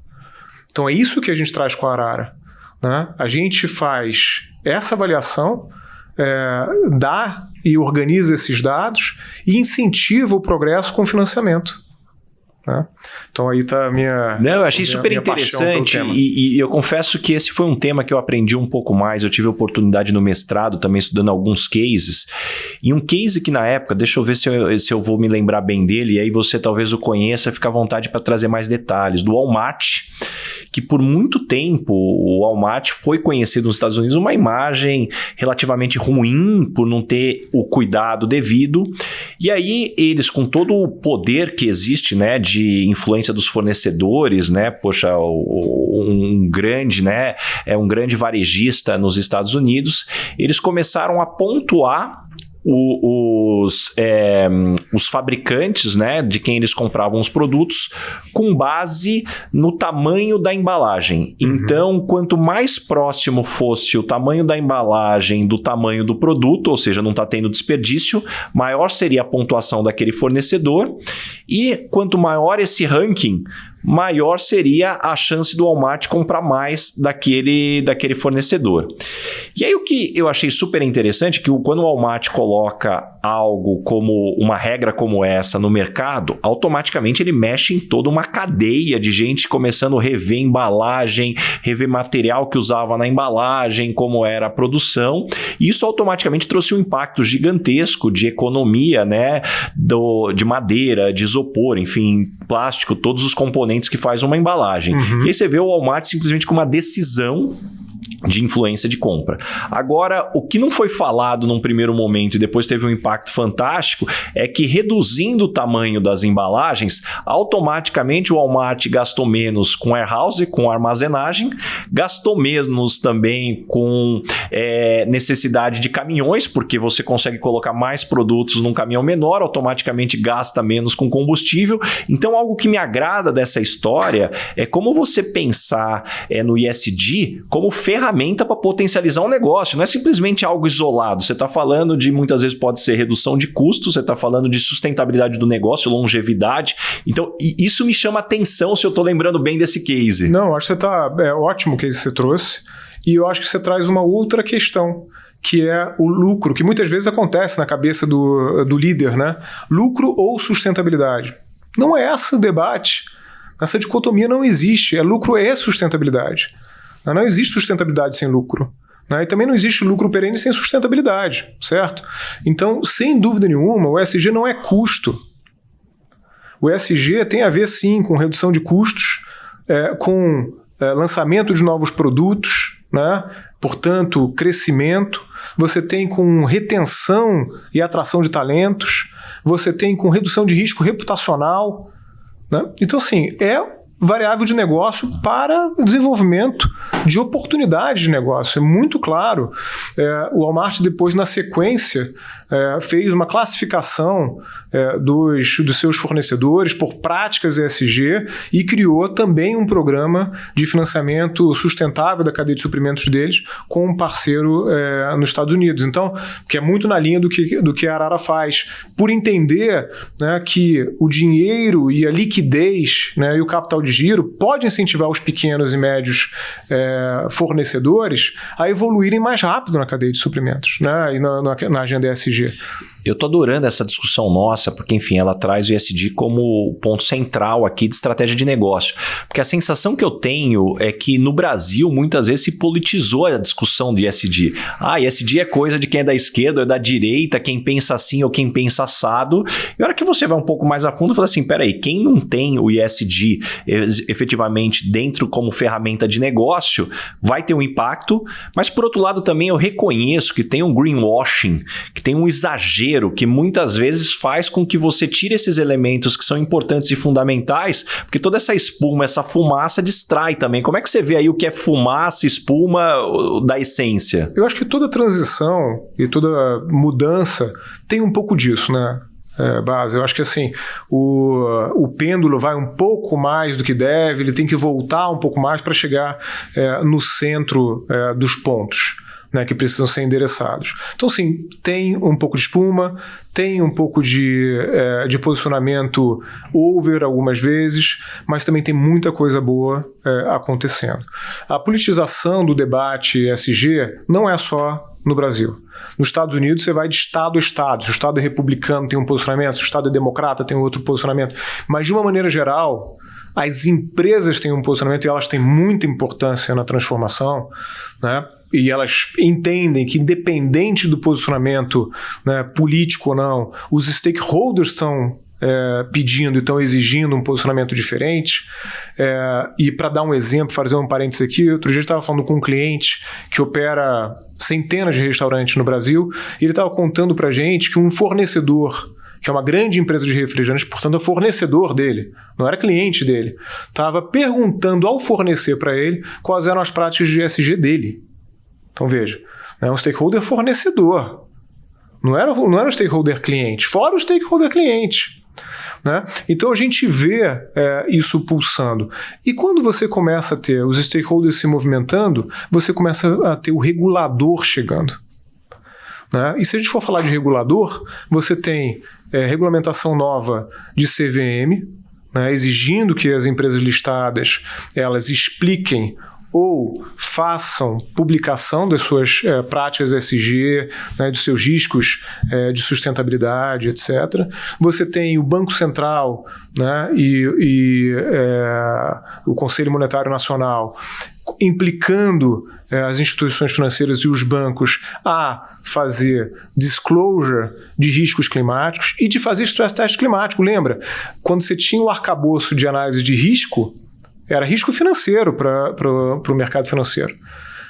Então é isso que a gente traz com a Arara, né? A gente faz essa avaliação, dá e organiza esses dados e incentiva o progresso com financiamento. Né? Então aí está a minha... Não, eu achei super interessante e eu confesso que esse foi um tema que eu aprendi um pouco mais. Eu tive a oportunidade no mestrado também estudando alguns cases, e um case que na época, deixa eu ver se eu vou me lembrar bem dele, e aí você talvez o conheça, fica à vontade para trazer mais detalhes, do Walmart, que por muito tempo o Walmart foi conhecido nos Estados Unidos uma imagem relativamente ruim por não ter o cuidado devido, e aí eles, com todo o poder que existe, né, de influência dos fornecedores, né, poxa, um grande varejista nos Estados Unidos, eles começaram a pontuar os fabricantes, né, de quem eles compravam os produtos com base no tamanho da embalagem. Uhum. Então, quanto mais próximo fosse o tamanho da embalagem do tamanho do produto, ou seja, não está tendo desperdício, maior seria a pontuação daquele fornecedor, e quanto maior esse ranking, maior seria a chance do Walmart comprar mais daquele fornecedor. E aí o que eu achei super interessante é que quando o Walmart coloca algo como uma regra como essa no mercado, automaticamente ele mexe em toda uma cadeia de gente começando a rever embalagem, rever material que usava na embalagem, como era a produção. E isso automaticamente trouxe um impacto gigantesco de economia, né, de madeira, de isopor, enfim, plástico, todos os componentes que faz uma embalagem. Uhum. E aí você vê o Walmart simplesmente com uma decisão de influência de compra. Agora, o que não foi falado num primeiro momento e depois teve um impacto fantástico é que, reduzindo o tamanho das embalagens, automaticamente o Walmart gastou menos com warehouse, com armazenagem, gastou menos também com necessidade de caminhões, porque você consegue colocar mais produtos num caminhão menor, automaticamente gasta menos com combustível. Então, algo que me agrada dessa história é como você pensar no ESG como ferramenta para potencializar um negócio, não é simplesmente algo isolado. Você está falando de, muitas vezes pode ser redução de custos, você está falando de sustentabilidade do negócio, longevidade. Então, isso me chama atenção se eu estou lembrando bem desse case. Não, acho que é ótimo o case que você trouxe, e eu acho que você traz uma outra questão, que é o lucro, que muitas vezes acontece na cabeça do líder, né? Lucro ou sustentabilidade. Não é esse o debate. Essa dicotomia não existe. Lucro é sustentabilidade. Não existe sustentabilidade sem lucro. né? E também não existe lucro perene sem sustentabilidade, certo? Então, sem dúvida nenhuma, o ESG não é custo. O ESG tem a ver, sim, com redução de custos, com lançamento de novos produtos, né? Portanto, crescimento. Você tem com retenção e atração de talentos. Você tem com redução de risco reputacional, né? Então, assim, é variável de negócio para o desenvolvimento de oportunidades de negócio. É muito claro. O Walmart, depois, na sequência, fez uma classificação dos seus fornecedores por práticas ESG e criou também um programa de financiamento sustentável da cadeia de suprimentos deles com um parceiro nos Estados Unidos. Então, que é muito na linha do que a Arara faz, por entender, né, que o dinheiro e a liquidez, né, e o capital de giro pode incentivar os pequenos e médios fornecedores a evoluírem mais rápido na cadeia de suprimentos, né, e na agenda ESG. Eu estou adorando essa discussão nossa, porque, enfim, ela traz o ESG como ponto central aqui de estratégia de negócio. Porque a sensação que eu tenho é que no Brasil, muitas vezes, se politizou a discussão de ESG. ESG é coisa de quem é da esquerda ou é da direita, quem pensa assim ou quem pensa assado. E a hora que você vai um pouco mais a fundo, fala assim, peraí, quem não tem o ESG efetivamente dentro como ferramenta de negócio, vai ter um impacto. Mas, por outro lado, também eu reconheço que tem um greenwashing, que tem um exagero, que muitas vezes faz com que você tire esses elementos que são importantes e fundamentais, porque toda essa espuma, essa fumaça distrai também. Como é que você vê aí o que é fumaça, espuma da essência? Eu acho que toda transição e toda mudança tem um pouco disso, né? Base. Eu acho que assim, o pêndulo vai um pouco mais do que deve, ele tem que voltar um pouco mais para chegar no centro dos pontos, né, que precisam ser endereçados. Então, sim, tem um pouco de espuma, tem um pouco de posicionamento over algumas vezes, mas também tem muita coisa boa acontecendo. A politização do debate ESG não é só no Brasil. Nos Estados Unidos, você vai de estado a estado. Se o estado é republicano, tem um posicionamento, se o estado é democrata, tem outro posicionamento. Mas, de uma maneira geral, as empresas têm um posicionamento e elas têm muita importância na transformação, né? E elas entendem que, independente do posicionamento, né, político ou não, os stakeholders estão pedindo e estão exigindo um posicionamento diferente. E para dar um exemplo, fazer um parênteses aqui, outro dia eu estava falando com um cliente que opera centenas de restaurantes no Brasil e ele estava contando para a gente que um fornecedor, que é uma grande empresa de refrigerantes, portanto é fornecedor dele, não era cliente dele, estava perguntando ao fornecer para ele quais eram as práticas de ESG dele. Então veja, é um stakeholder fornecedor, não era o stakeholder cliente, fora o stakeholder cliente. Né? Então a gente vê isso pulsando. E quando você começa a ter os stakeholders se movimentando, você começa a ter o regulador chegando. Né? E se a gente for falar de regulador, você tem regulamentação nova de CVM, né, exigindo que as empresas listadas elas expliquem ou façam publicação das suas práticas ESG, né, dos seus riscos de sustentabilidade, etc. Você tem o Banco Central, né, e o Conselho Monetário Nacional implicando as instituições financeiras e os bancos a fazer disclosure de riscos climáticos e de fazer stress test climático. Lembra? Quando você tinha o arcabouço de análise de risco, era risco financeiro para o mercado financeiro.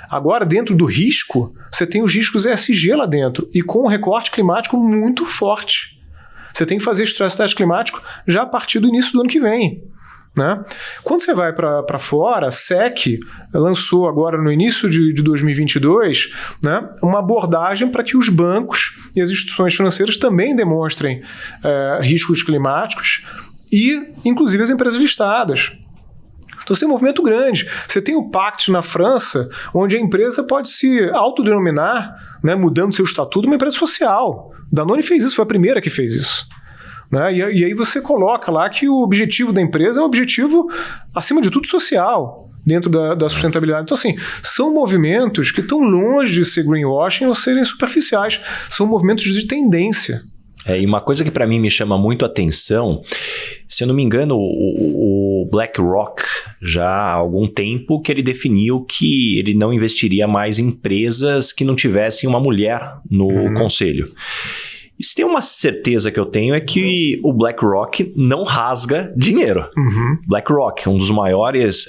Agora, dentro do risco, você tem os riscos ESG lá dentro e com um recorte climático muito forte. Você tem que fazer stress test climático já a partir do início do ano que vem. Né? Quando você vai para fora, a SEC lançou agora no início de 2022, né, uma abordagem para que os bancos e as instituições financeiras também demonstrem riscos climáticos e, inclusive, as empresas listadas. Então você tem um movimento grande. Você tem o Pacte na França, onde a empresa pode se autodenominar, né, mudando seu estatuto, uma empresa social. Danone fez isso, foi a primeira que fez isso. Né? E aí você coloca lá que o objetivo da empresa é um objetivo, acima de tudo, social, dentro da sustentabilidade. Então, assim, são movimentos que estão longe de ser greenwashing ou serem superficiais. São movimentos de tendência. E uma coisa que para mim me chama muito a atenção, se eu não me engano, o BlackRock já há algum tempo que ele definiu que ele não investiria mais em empresas que não tivessem uma mulher no conselho. E se tem uma certeza que eu tenho é que o BlackRock não rasga dinheiro. BlackRock, um dos maiores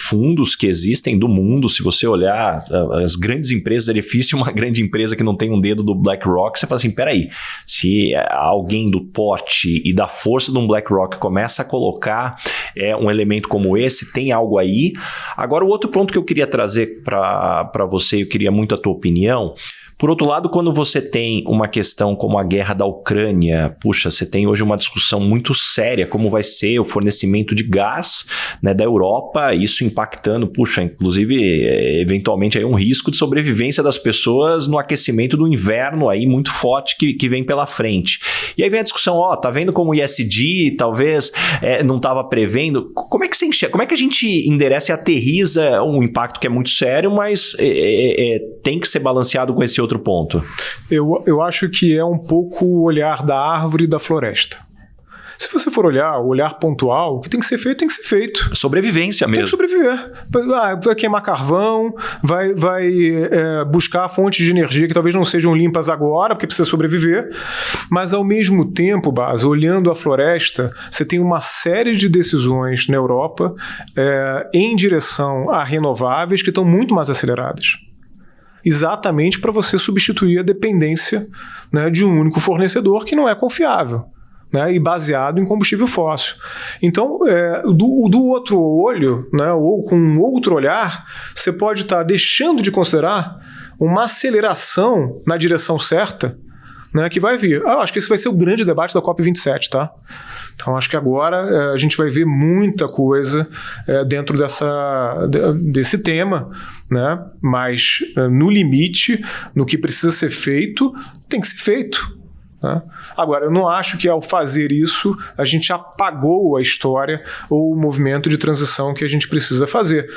fundos que existem do mundo. Se você olhar as grandes empresas, é difícil uma grande empresa que não tem um dedo do BlackRock. Você fala assim, peraí, se alguém do porte e da força de um BlackRock começa a colocar um elemento como esse, tem algo aí. Agora, o outro ponto que eu queria trazer para você, eu queria muito a tua opinião. Por outro lado, quando você tem uma questão como a guerra da Ucrânia, puxa, você tem hoje uma discussão muito séria, como vai ser o fornecimento de gás, né, da Europa, isso impactando, puxa, inclusive, eventualmente aí um risco de sobrevivência das pessoas no aquecimento do inverno aí muito forte que vem pela frente. E aí vem a discussão, tá vendo como o ESG talvez não estava prevendo? Como é que você enxerga? Como é que a gente endereça e aterriza um impacto que é muito sério, mas tem que ser balanceado com esse outro ponto? Eu acho que é um pouco o olhar da árvore e da floresta. Se você for olhar, o olhar pontual, o que tem que ser feito, tem que ser feito. Sobrevivência mesmo. Tem que sobreviver. Vai queimar carvão, vai buscar fontes de energia que talvez não sejam limpas agora, porque precisa sobreviver. Mas, ao mesmo tempo, Basa, olhando a floresta, você tem uma série de decisões na Europa em direção a renováveis que estão muito mais aceleradas. Exatamente para você substituir a dependência, né, de um único fornecedor que não é confiável, né, e baseado em combustível fóssil. Então, do outro olho, né, ou com um outro olhar, você pode estar deixando de considerar uma aceleração na direção certa, né, que vai vir. Acho que esse vai ser o grande debate da COP27, tá? Então, acho que agora a gente vai ver muita coisa dentro desse tema, né? Mas, no limite, no que precisa ser feito, tem que ser feito. Né? Agora, eu não acho que ao fazer isso a gente apagou a história ou o movimento de transição que a gente precisa fazer.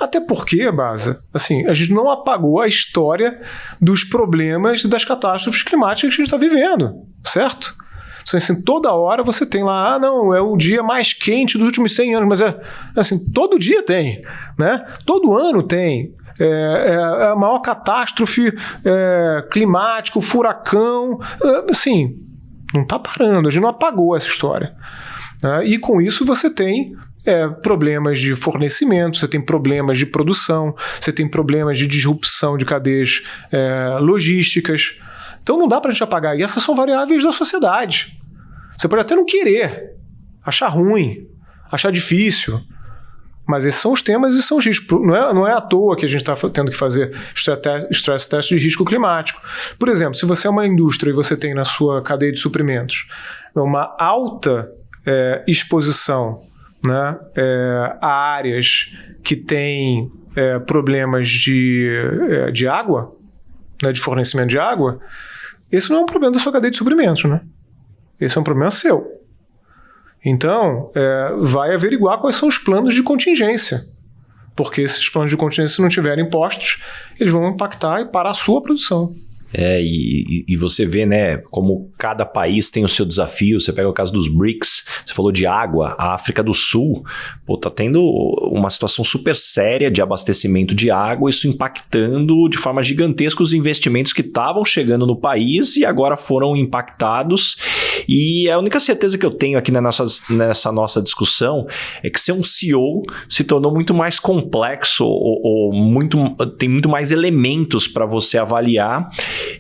Até porque, Basa, assim, a gente não apagou a história dos problemas das catástrofes climáticas que a gente está vivendo, certo? Então, assim, toda hora você tem lá, não, é o dia mais quente dos últimos 100 anos, mas assim, todo dia tem, né? Todo ano tem. A maior catástrofe climática, o furacão, assim, não está parando, a gente não apagou essa história. Né? E com isso você tem problemas de fornecimento, você tem problemas de produção, você tem problemas de disrupção de cadeias logísticas. Então não dá para a gente apagar. E essas são variáveis da sociedade. Você pode até não querer, achar ruim, achar difícil, mas esses são os temas e são os riscos. Não é à toa que a gente está tendo que fazer stress test de risco climático. Por exemplo, se você é uma indústria e você tem na sua cadeia de suprimentos uma alta exposição, né, a áreas que têm problemas de água, né, de fornecimento de água, esse não é um problema da sua cadeia de suprimentos, né? Esse é um problema seu. Então, vai averiguar quais são os planos de contingência. Porque esses planos de contingência, se não tiverem postos, eles vão impactar e parar a sua produção. E você vê, né, como cada país tem o seu desafio. Você pega o caso dos BRICS, você falou de água, a África do Sul, tá tendo uma situação super séria de abastecimento de água, isso impactando de forma gigantesca os investimentos que estavam chegando no país e agora foram impactados. E a única certeza que eu tenho aqui nessa nossa discussão é que ser um CEO se tornou muito mais complexo tem muito mais elementos para você avaliar.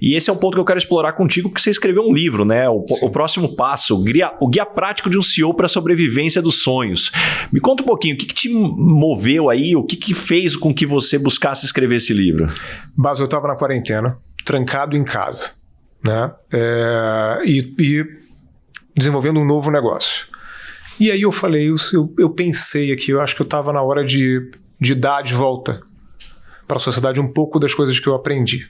E esse é um ponto que eu quero explorar contigo, porque você escreveu um livro, né? O próximo passo, o guia prático de um CEO para a sobrevivência dos sonhos. Me conta um pouquinho, o que te moveu aí, o que fez com que você buscasse escrever esse livro? Bas, eu estava na quarentena, trancado em casa, né? E desenvolvendo um novo negócio. E aí eu falei, eu pensei aqui, eu acho que eu estava na hora de dar de volta para a sociedade um pouco das coisas que eu aprendi.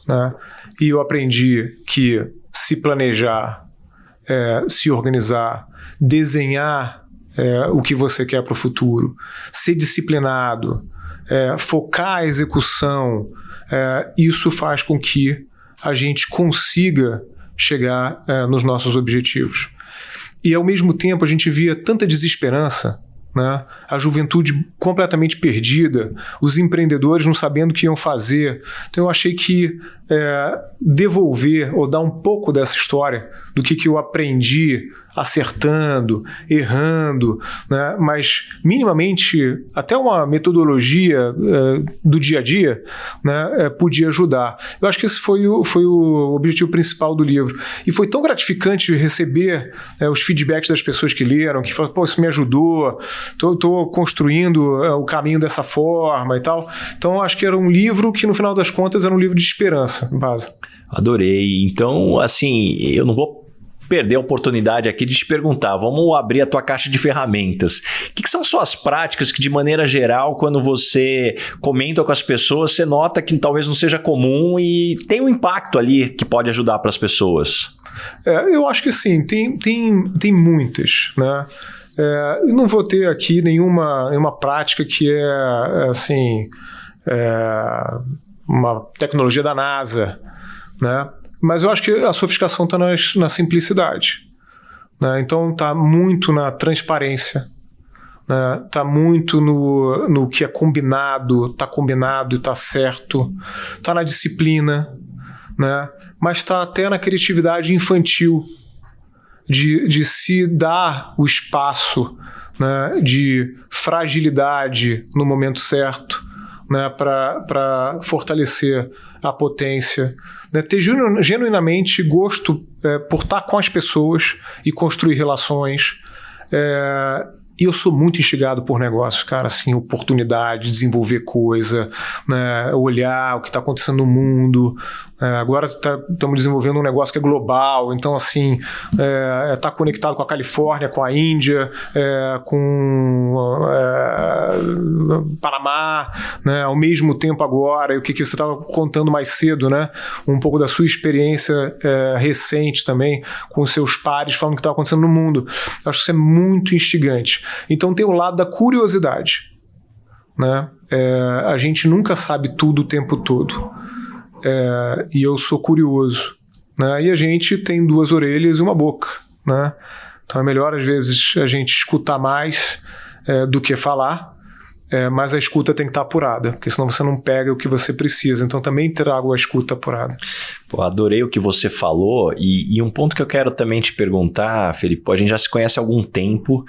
Né? E eu aprendi que se planejar, se organizar, desenhar o que você quer para o futuro, ser disciplinado, focar a execução, isso faz com que a gente consiga chegar nos nossos objetivos. E ao mesmo tempo a gente via tanta desesperança, né? A juventude completamente perdida, os empreendedores não sabendo o que iam fazer. Então eu achei que devolver ou dar um pouco dessa história do que eu aprendi acertando, errando, né? Mas minimamente até uma metodologia do dia a dia, né? Podia ajudar. Eu acho que esse foi o objetivo principal do livro. E foi tão gratificante receber os feedbacks das pessoas que leram, que falaram, pô, isso me ajudou, estou construindo o caminho dessa forma e tal. Então acho que era um livro que no final das contas era um livro de esperança, em base. Adorei. Então, assim, eu não vou perder a oportunidade aqui de te perguntar, vamos abrir a tua caixa de ferramentas. O que são suas práticas que, de maneira geral, quando você comenta com as pessoas, você nota que talvez não seja comum e tem um impacto ali que pode ajudar para as pessoas? Eu acho que sim, tem muitas, né? Eu não vou ter aqui nenhuma prática que assim, uma tecnologia da NASA, né? Mas eu acho que a sofisticação está na simplicidade, né? Então está muito na transparência, né? Está muito no que é combinado, está combinado e está certo, está na disciplina, né? Mas está até na criatividade infantil, de se dar o espaço, né? De fragilidade no momento certo, né? Para fortalecer a potência, né? Ter genuinamente gosto por estar com as pessoas e construir relações. E eu sou muito instigado por negócios, cara, assim, oportunidade, desenvolver coisa, né, olhar o que está acontecendo no mundo. Agora estamos desenvolvendo um negócio que é global, então, assim, tá conectado com a Califórnia, com a Índia, com Panamá, né, ao mesmo tempo agora, e o que você estava contando mais cedo, né, um pouco da sua experiência recente também, com os seus pares, falando o que estava acontecendo no mundo. Eu acho que isso é muito instigante. Então tem o lado da curiosidade, né? A gente nunca sabe tudo o tempo todo, e eu sou curioso, né? E a gente tem 2 orelhas e uma boca, né? Então é melhor às vezes a gente escutar mais do que falar, mas a escuta tem que estar apurada, porque senão você não pega o que você precisa. Então também trago a escuta apurada. Pô, adorei o que você falou, e um ponto que eu quero também te perguntar, Felipe, a gente já se conhece há algum tempo,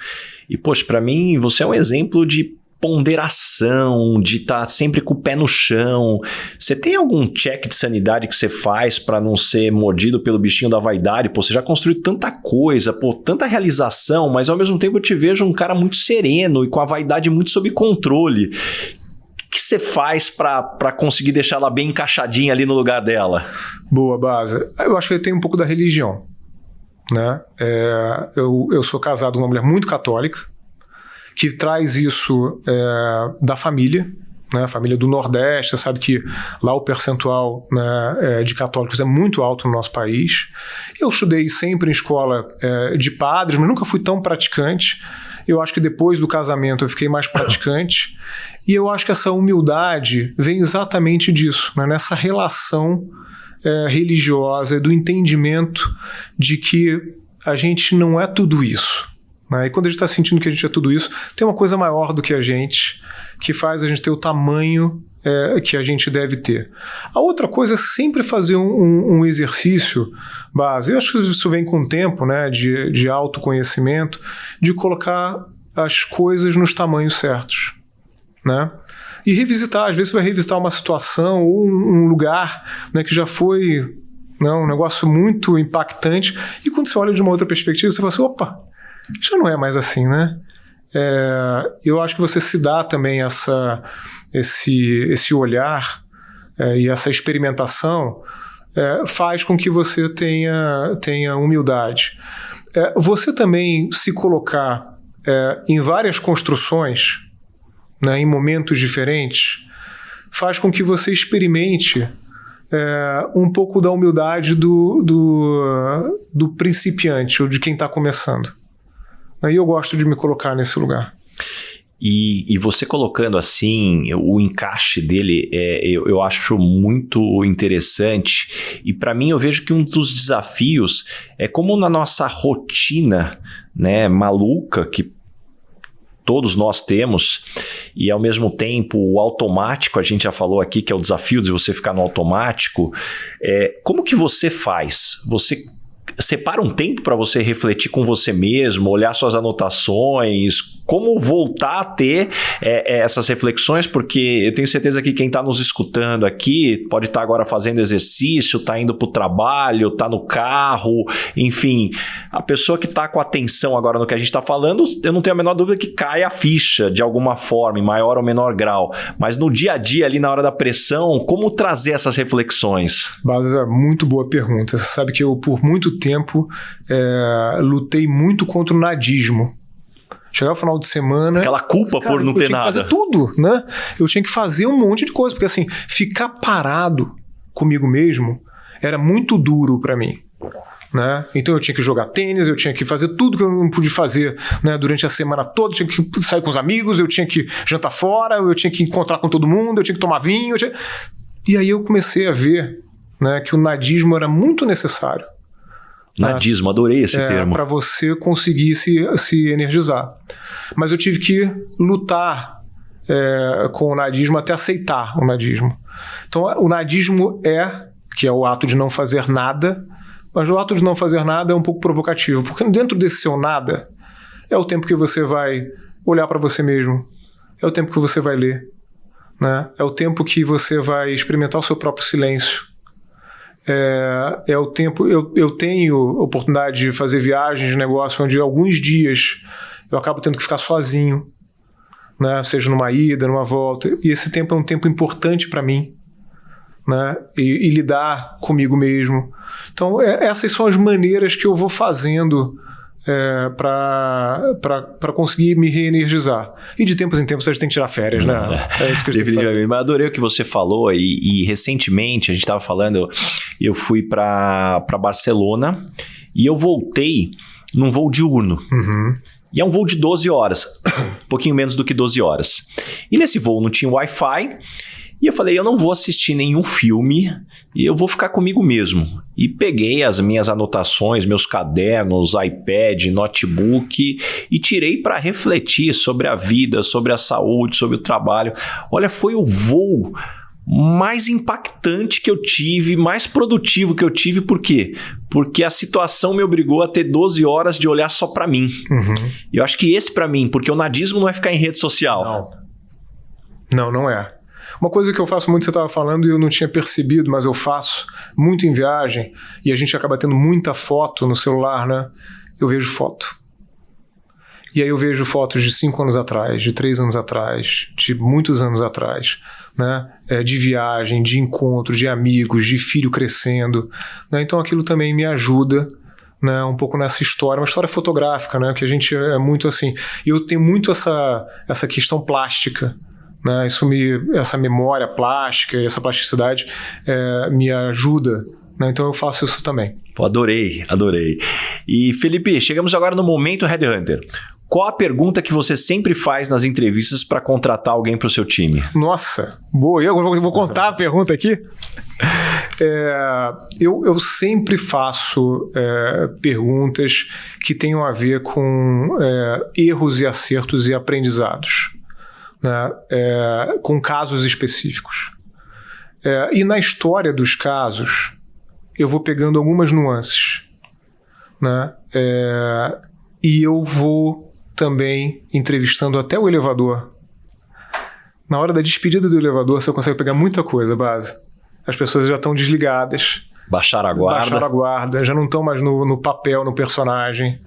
e poxa, para mim você é um exemplo de ponderação, de estar sempre com o pé no chão. Você tem algum check de sanidade que você faz para não ser mordido pelo bichinho da vaidade? Pô, você já construiu tanta coisa, pô, tanta realização, mas ao mesmo tempo eu te vejo um cara muito sereno e com a vaidade muito sob controle. O que você faz para conseguir deixar ela bem encaixadinha ali no lugar dela? Boa, Baza. Eu acho que tem um pouco da religião, né? Eu sou casado com uma mulher muito católica, que traz isso da família, né? A família do Nordeste. Você sabe que lá o percentual, né, de católicos é muito alto no nosso país. Eu estudei sempre em escola de padres, mas nunca fui tão praticante. Eu acho que depois do casamento eu fiquei mais praticante. E eu acho que essa humildade vem exatamente disso, né? Nessa relação religiosa, do entendimento de que a gente não é tudo isso. E quando a gente está sentindo que a gente é tudo isso, tem uma coisa maior do que a gente, que faz a gente ter o tamanho que a gente deve ter. A outra coisa é sempre fazer um exercício base. Eu acho que isso vem com o tempo, né, de autoconhecimento, de colocar as coisas nos tamanhos certos, né? E revisitar. Às vezes você vai revisitar uma situação ou um lugar, né, que já foi, né, um negócio muito impactante, e quando você olha de uma outra perspectiva, você fala assim, opa, já não é mais assim, né? Eu acho que você se dá também esse olhar e essa experimentação faz com que você tenha humildade. Você também se colocar em várias construções, né, em momentos diferentes, faz com que você experimente um pouco da humildade do principiante ou de quem está começando. E eu gosto de me colocar nesse lugar. E você colocando assim, o encaixe dele, eu acho muito interessante. E para mim eu vejo que um dos desafios é como na nossa rotina, né, maluca, que todos nós temos, e ao mesmo tempo o automático, a gente já falou aqui que é o desafio de você ficar no automático. Como que você faz? Você separa um tempo para você refletir com você mesmo, olhar suas anotações, como voltar a ter essas reflexões, porque eu tenho certeza que quem está nos escutando aqui pode estar agora fazendo exercício, está indo para o trabalho, está no carro, enfim, a pessoa que está com atenção agora no que a gente está falando, eu não tenho a menor dúvida que cai a ficha de alguma forma, em maior ou menor grau, mas no dia a dia, ali na hora da pressão, como trazer essas reflexões? Baza, muito boa pergunta. Você sabe que eu, por muito tempo, lutei muito contra o nadismo. Chegava no final de semana... Aquela culpa, cara, por não ter nada. Eu tinha que fazer tudo, né? Eu tinha que fazer um monte de coisa, porque assim, ficar parado comigo mesmo era muito duro para mim, né? Então eu tinha que jogar tênis, eu tinha que fazer tudo que eu não pude fazer, né, durante a semana toda, eu tinha que sair com os amigos, eu tinha que jantar fora, eu tinha que encontrar com todo mundo, eu tinha que tomar vinho. E aí eu comecei a ver, né, que o nadismo era muito necessário. Nadismo, adorei esse termo. Para você conseguir se energizar. Mas eu tive que lutar com o nadismo até aceitar o nadismo. Então, o nadismo que é o ato de não fazer nada, mas o ato de não fazer nada é um pouco provocativo, porque dentro desse seu nada é o tempo que você vai olhar para você mesmo, é o tempo que você vai ler, né? É o tempo que você vai experimentar o seu próprio silêncio. É o tempo. Eu tenho oportunidade de fazer viagens de negócio onde alguns dias eu acabo tendo que ficar sozinho, né? Seja numa ida, numa volta, e esse tempo é um tempo importante para mim, né? E lidar comigo mesmo. Então essas são as maneiras que eu vou fazendo para conseguir me reenergizar. E de tempos em tempos a gente tem que tirar férias, né? É isso que a gente tem que fazer. Mas adorei o que você falou, e recentemente a gente estava falando, eu fui para Barcelona e eu voltei num voo diurno. Uhum. E é um voo de 12 horas, um pouquinho menos do que 12 horas. E nesse voo não tinha Wi-Fi, e eu falei, eu não vou assistir nenhum filme e eu vou ficar comigo mesmo. E peguei as minhas anotações, meus cadernos, iPad, notebook e tirei para refletir sobre a vida, sobre a saúde, sobre o trabalho. Olha, foi o voo mais impactante que eu tive, mais produtivo que eu tive. Por quê? Porque a situação me obrigou a ter 12 horas de olhar só para mim. Uhum. E eu acho que esse para mim, porque o nadismo não é ficar em rede social. Não é. Uma coisa que eu faço muito, você estava falando e eu não tinha percebido, mas eu faço muito em viagem, e a gente acaba tendo muita foto no celular, né? Eu vejo foto. E aí eu vejo fotos de 5 anos atrás, de 3 anos atrás, de muitos anos atrás, né? De viagem, de encontro, de amigos, de filho crescendo, né? Então aquilo também me ajuda, né, um pouco nessa história, uma história fotográfica, né? Que a gente é muito assim. E eu tenho muito essa questão plástica, né? Essa memória plástica e essa plasticidade me ajuda, né? Então eu faço isso também. Pô, adorei. E Felipe, chegamos agora no momento Headhunter. Qual a pergunta que você sempre faz nas entrevistas para contratar alguém para o seu time? Nossa, boa. Eu vou contar a pergunta aqui. Eu sempre faço perguntas que tenham a ver com erros e acertos e aprendizados, né? Com casos específicos. E na história dos casos, eu vou pegando algumas nuances, né? E eu vou também entrevistando até o elevador. Na hora da despedida do elevador, você consegue pegar muita coisa, Base. As pessoas já estão desligadas. Baixaram a guarda. Já não estão mais no papel, no personagem.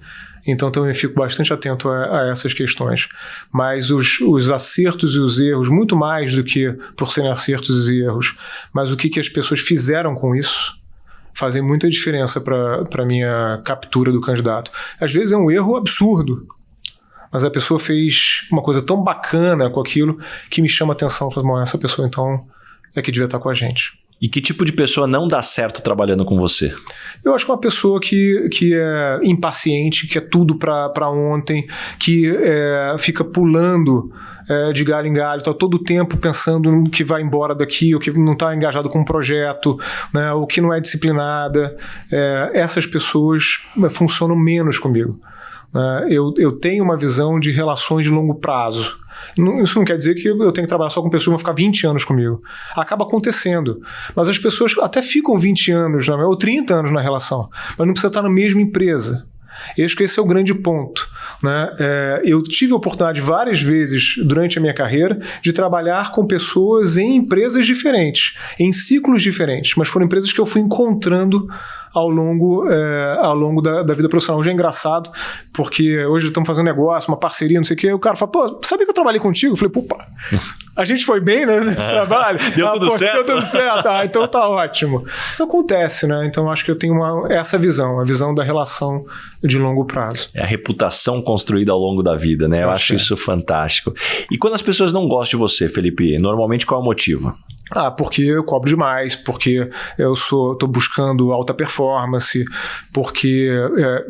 Então também fico bastante atento a essas questões. Mas os acertos e os erros, muito mais do que por serem acertos e erros, mas o que as pessoas fizeram com isso, fazem muita diferença para a minha captura do candidato. Às vezes é um erro absurdo, mas a pessoa fez uma coisa tão bacana com aquilo que me chama a atenção. Essa pessoa então é que devia estar com a gente. E que tipo de pessoa não dá certo trabalhando com você? Eu acho que é uma pessoa que é impaciente, que é tudo para ontem, que fica pulando de galho em galho, está todo o tempo pensando que vai embora daqui, ou que não está engajado com um projeto, né, ou que não é disciplinada. Essas pessoas funcionam menos comigo, né? Eu tenho uma visão de relações de longo prazo. Isso não quer dizer que eu tenho que trabalhar só com pessoas que vão ficar 20 anos comigo. Acaba acontecendo. Mas as pessoas até ficam 20 anos, ou 30 anos na relação, mas não precisa estar na mesma empresa. Eu acho que esse é o grande ponto, né? Eu tive a oportunidade várias vezes durante a minha carreira de trabalhar com pessoas em empresas diferentes, em ciclos diferentes, mas foram empresas que eu fui encontrando ao longo da vida profissional. Hoje é engraçado, porque hoje estamos fazendo negócio, uma parceria, não sei o quê, o cara fala, pô, sabia que eu trabalhei contigo? Eu falei, pô, a gente foi bem, né, nesse trabalho? Deu tudo certo? Deu tudo certo, então tá ótimo. Isso acontece, né? Então acho que eu tenho essa visão, a visão da relação de longo prazo. É a reputação construída ao longo da vida, né? Eu acho isso fantástico. E quando as pessoas não gostam de você, Felipe, normalmente qual é o motivo? Porque eu cobro demais, porque eu estou buscando alta performance, porque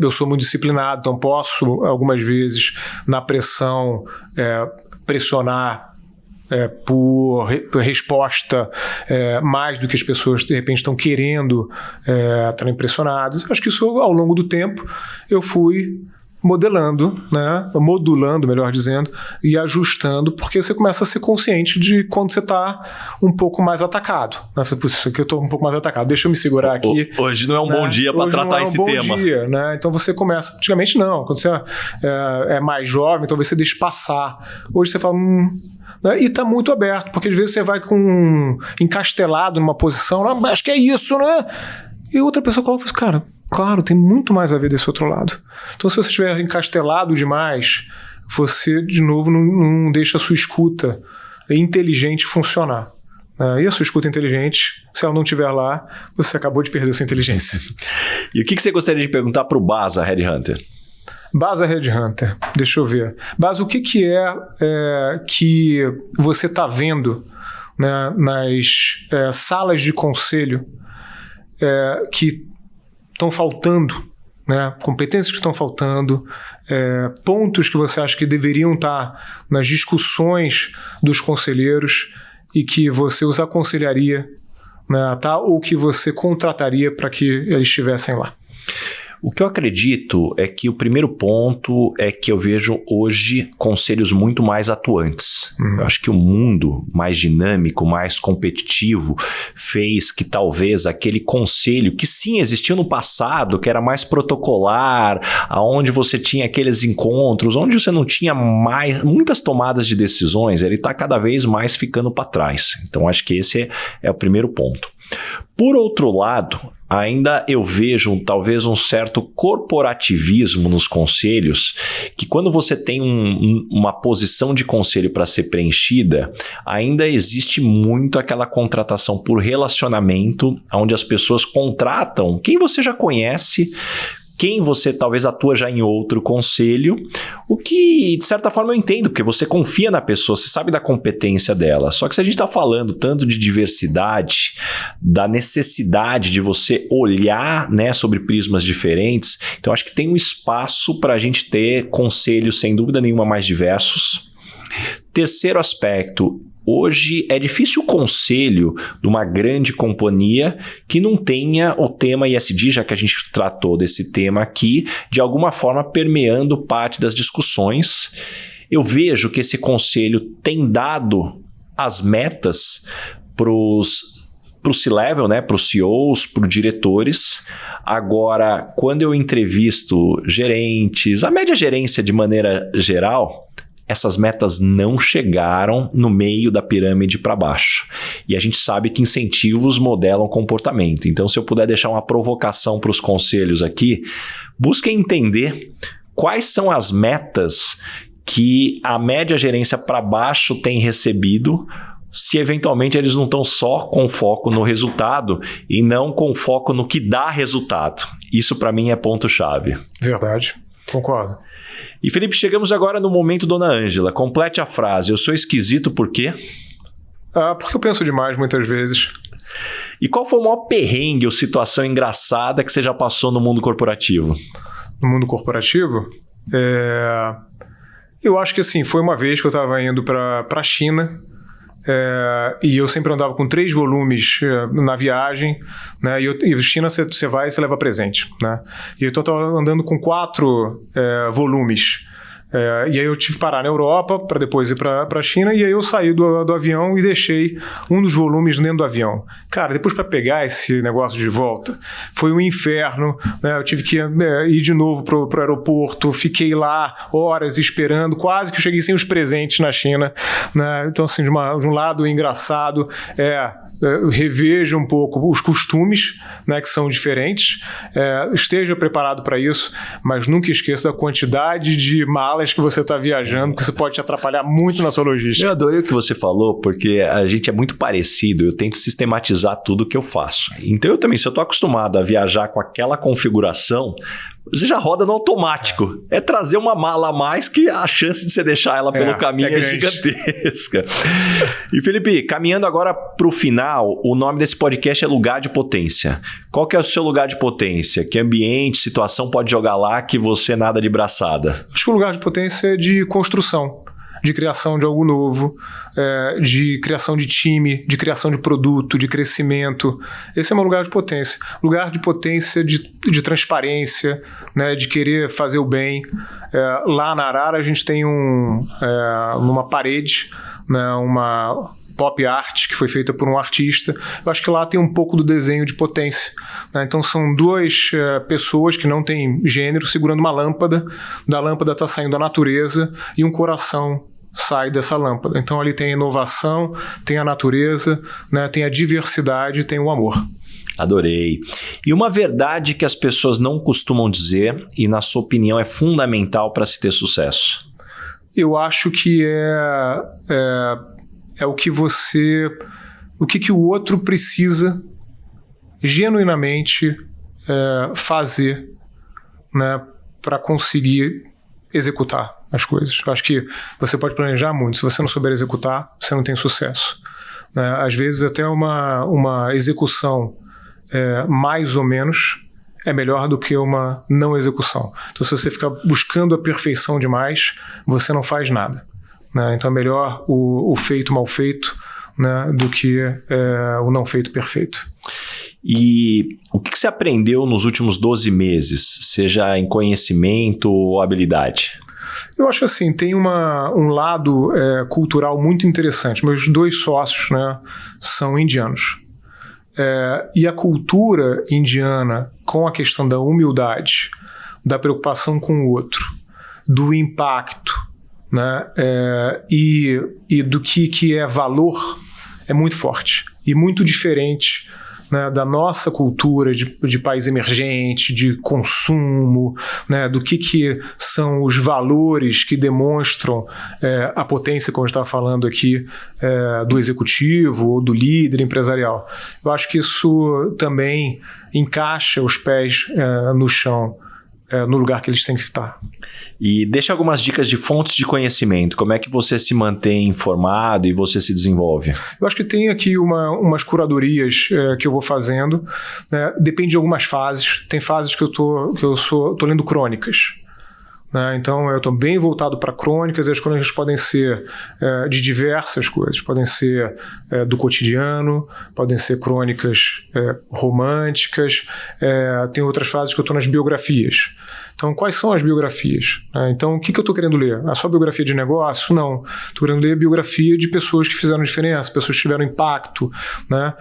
eu sou muito disciplinado, então posso, algumas vezes, na pressão, pressionar por resposta mais do que as pessoas, de repente, estão querendo estar impressionadas. Acho que isso, ao longo do tempo, eu fui modelando, né? Modulando, melhor dizendo, e ajustando, porque você começa a ser consciente de quando você está um pouco mais atacado. Isso aqui eu estou um pouco mais atacado, deixa eu me segurar aqui. Hoje não é um bom dia para tratar esse tema. Hoje não é um bom dia, né? Então você começa... Antigamente não, quando você é mais jovem, talvez você deixe passar. Hoje você fala... né? E está muito aberto, porque às vezes você vai encastelado numa posição, acho que é isso, né? E outra pessoa coloca, cara... Claro, tem muito mais a ver desse outro lado. Então, se você estiver encastelado demais, você, de novo, não deixa a sua escuta inteligente funcionar. E a sua escuta inteligente, se ela não estiver lá, você acabou de perder sua inteligência. E o que você gostaria de perguntar para o Baza Headhunter? Baza Headhunter, deixa eu ver. Baza, o que que você está vendo, né, nas salas de conselho que estão faltando, né? Competências que estão faltando, pontos que você acha que deveriam estar nas discussões dos conselheiros e que você os aconselharia, né, ou que você contrataria para que eles estivessem lá? O que eu acredito é que o primeiro ponto é que eu vejo hoje conselhos muito mais atuantes. Eu acho que o mundo mais dinâmico, mais competitivo, fez que talvez aquele conselho que sim existiu no passado, que era mais protocolar, aonde você tinha aqueles encontros, onde você não tinha muitas tomadas de decisões, ele está cada vez mais ficando para trás. Então acho que esse é o primeiro ponto. Por outro lado, ainda eu vejo talvez um certo corporativismo nos conselhos, que quando você tem uma posição de conselho para ser preenchida, ainda existe muito aquela contratação por relacionamento, onde as pessoas contratam quem você já conhece, quem você talvez atua já em outro conselho, o que de certa forma eu entendo, porque você confia na pessoa, você sabe da competência dela. Só que se a gente está falando tanto de diversidade, da necessidade de você olhar, né, sobre prismas diferentes, então acho que tem um espaço para a gente ter conselhos, sem dúvida nenhuma, mais diversos. Terceiro aspecto, hoje é difícil o conselho de uma grande companhia que não tenha o tema ESG, já que a gente tratou desse tema aqui, de alguma forma permeando parte das discussões. Eu vejo que esse conselho tem dado as metas para o C-Level, né, para os CEOs, para os diretores. Agora, quando eu entrevisto gerentes, a média gerência de maneira geral, essas metas não chegaram no meio da pirâmide para baixo. E a gente sabe que incentivos modelam comportamento. Então, se eu puder deixar uma provocação para os conselhos aqui, busquem entender quais são as metas que a média gerência para baixo tem recebido, se eventualmente eles não estão só com foco no resultado e não com foco no que dá resultado. Isso, para mim, é ponto-chave. Verdade. Concordo. E, Felipe, chegamos agora no momento Dona Ângela. Complete a frase. Eu sou esquisito por quê? Porque eu penso demais muitas vezes. E qual foi o maior perrengue ou situação engraçada que você já passou no mundo corporativo? No mundo corporativo? Eu acho que assim, foi uma vez que eu estava indo para a China E eu sempre andava com 3 volumes na viagem, né? E China você vai e você leva presente, né? E eu estava andando com 4 volumes. E aí eu tive que parar na Europa para depois ir para a China, e aí eu saí do avião e deixei um dos volumes dentro do avião. Cara, depois para pegar esse negócio de volta, foi um inferno, né? Eu tive que ir de novo pro aeroporto, fiquei lá horas esperando, quase que eu cheguei sem os presentes na China, né? Então, assim, de um lado engraçado, reveja um pouco os costumes, né, que são diferentes, esteja preparado para isso, mas nunca esqueça da quantidade de malas que você está viajando, que isso pode te atrapalhar muito na sua logística. Eu adorei o que você falou, porque a gente é muito parecido, eu tento sistematizar tudo que eu faço. Então eu também, se eu estou acostumado a viajar com aquela configuração, você já roda no automático. É trazer uma mala a mais, que a chance de você deixar ela pelo caminho é gigantesca. E Felipe, caminhando agora para o final, o nome desse podcast é Lugar de Potência. Qual que é o seu lugar de potência? Que ambiente, situação pode jogar lá que você nada de braçada? Acho que o lugar de potência é de construção, de criação de algo novo, de criação de time, de criação de produto, de crescimento. Esse é o meu lugar de potência. Lugar de potência de transparência, né, de querer fazer o bem. Lá na Arara a gente tem numa parede, né, uma pop art que foi feita por um artista. Eu acho que lá tem um pouco do desenho de potência, né? Então são 2 pessoas que não têm gênero segurando uma lâmpada. Da lâmpada está saindo a natureza e um coração sai dessa lâmpada. Então ali tem a inovação, tem a natureza, né? Tem a diversidade, tem o amor. Adorei. E uma verdade que as pessoas não costumam dizer e, na sua opinião, é fundamental para se ter sucesso? Eu acho que é o que o outro precisa genuinamente fazer, né, para conseguir executar as coisas. Eu acho que você pode planejar muito, se você não souber executar, você não tem sucesso, né? Às vezes até uma execução mais ou menos é melhor do que uma não execução. Então, se você ficar buscando a perfeição demais, você não faz nada, né? Então é melhor o feito mal feito, né, do que o não feito perfeito. E o que você aprendeu nos últimos 12 meses, seja em conhecimento ou habilidade? Eu acho assim, tem um lado cultural muito interessante. Meus 2 sócios, né, são indianos. E a cultura indiana, com a questão da humildade, da preocupação com o outro, do impacto, né, e do que é valor, é muito forte e muito diferente, né, da nossa cultura de país emergente, de consumo, né, do que são os valores que demonstram a potência, como a gente estava falando aqui, do executivo ou do líder empresarial. Eu acho que isso também encaixa os pés no chão, no lugar que eles têm que estar. E deixa algumas dicas de fontes de conhecimento. Como é que você se mantém informado e você se desenvolve? Eu acho que tem aqui umas curadorias que eu vou fazendo, né? Depende de algumas fases. Tem fases que eu tô lendo crônicas, né? Então eu estou bem voltado para crônicas, e as crônicas podem ser de diversas coisas. Podem ser do cotidiano, podem ser crônicas românticas. Tem outras fases que eu estou nas biografias. Então, quais são as biografias? Então, o que eu estou querendo ler? A sua biografia de negócio? Não. Estou querendo ler a biografia de pessoas que fizeram diferença, pessoas que tiveram impacto, né?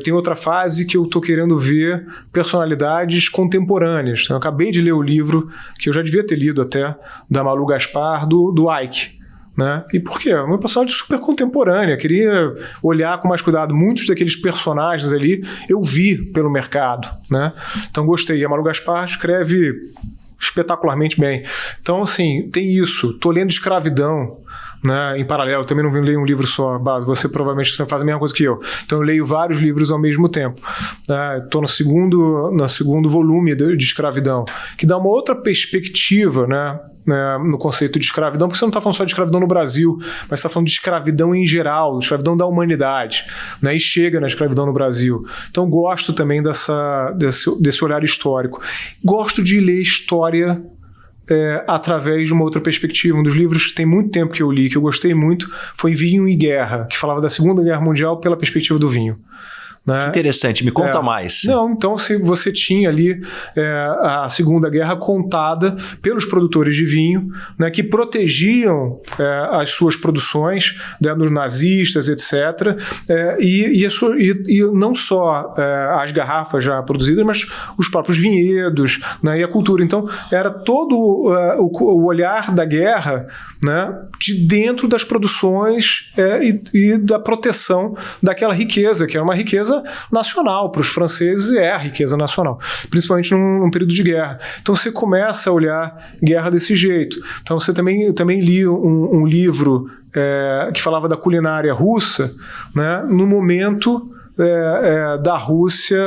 Tem outra fase que eu estou querendo ver personalidades contemporâneas. Então, eu acabei de ler o livro, que eu já devia ter lido até, da Malu Gaspar, do Ike. Né? E por quê? Uma personagem super contemporânea, queria olhar com mais cuidado. Muitos daqueles personagens ali eu vi pelo mercado, né? Então gostei. A Malu Gaspar escreve espetacularmente bem. Então, assim, tem isso. Estou lendo Escravidão, né, em paralelo. Também não leio um livro só, base. Você provavelmente faz a mesma coisa que eu. Então eu leio vários livros ao mesmo tempo. Estou no segundo volume de Escravidão, que dá uma outra perspectiva, né, no conceito de escravidão, porque você não está falando só de escravidão no Brasil, mas está falando de escravidão em geral, escravidão da humanidade, né, e chega na escravidão no Brasil. Então gosto também desse olhar histórico. Gosto de ler história através de uma outra perspectiva. Um dos livros que tem muito tempo que eu li, que eu gostei muito, foi Vinho e Guerra, que falava da Segunda Guerra Mundial pela perspectiva do vinho. Né? Que interessante, me conta mais. Não, então você tinha ali a Segunda Guerra contada pelos produtores de vinho, né, que protegiam as suas produções, né, dos nazistas, etc. E não só as garrafas já produzidas, mas os próprios vinhedos, né, e a cultura. Então, era todo o olhar da guerra, né, de dentro das produções e da proteção daquela riqueza, que era uma riqueza nacional. Para os franceses é a riqueza nacional, principalmente num período de guerra. Então você começa a olhar guerra desse jeito. Então você também li um livro que falava da culinária russa, né, no momento da Rússia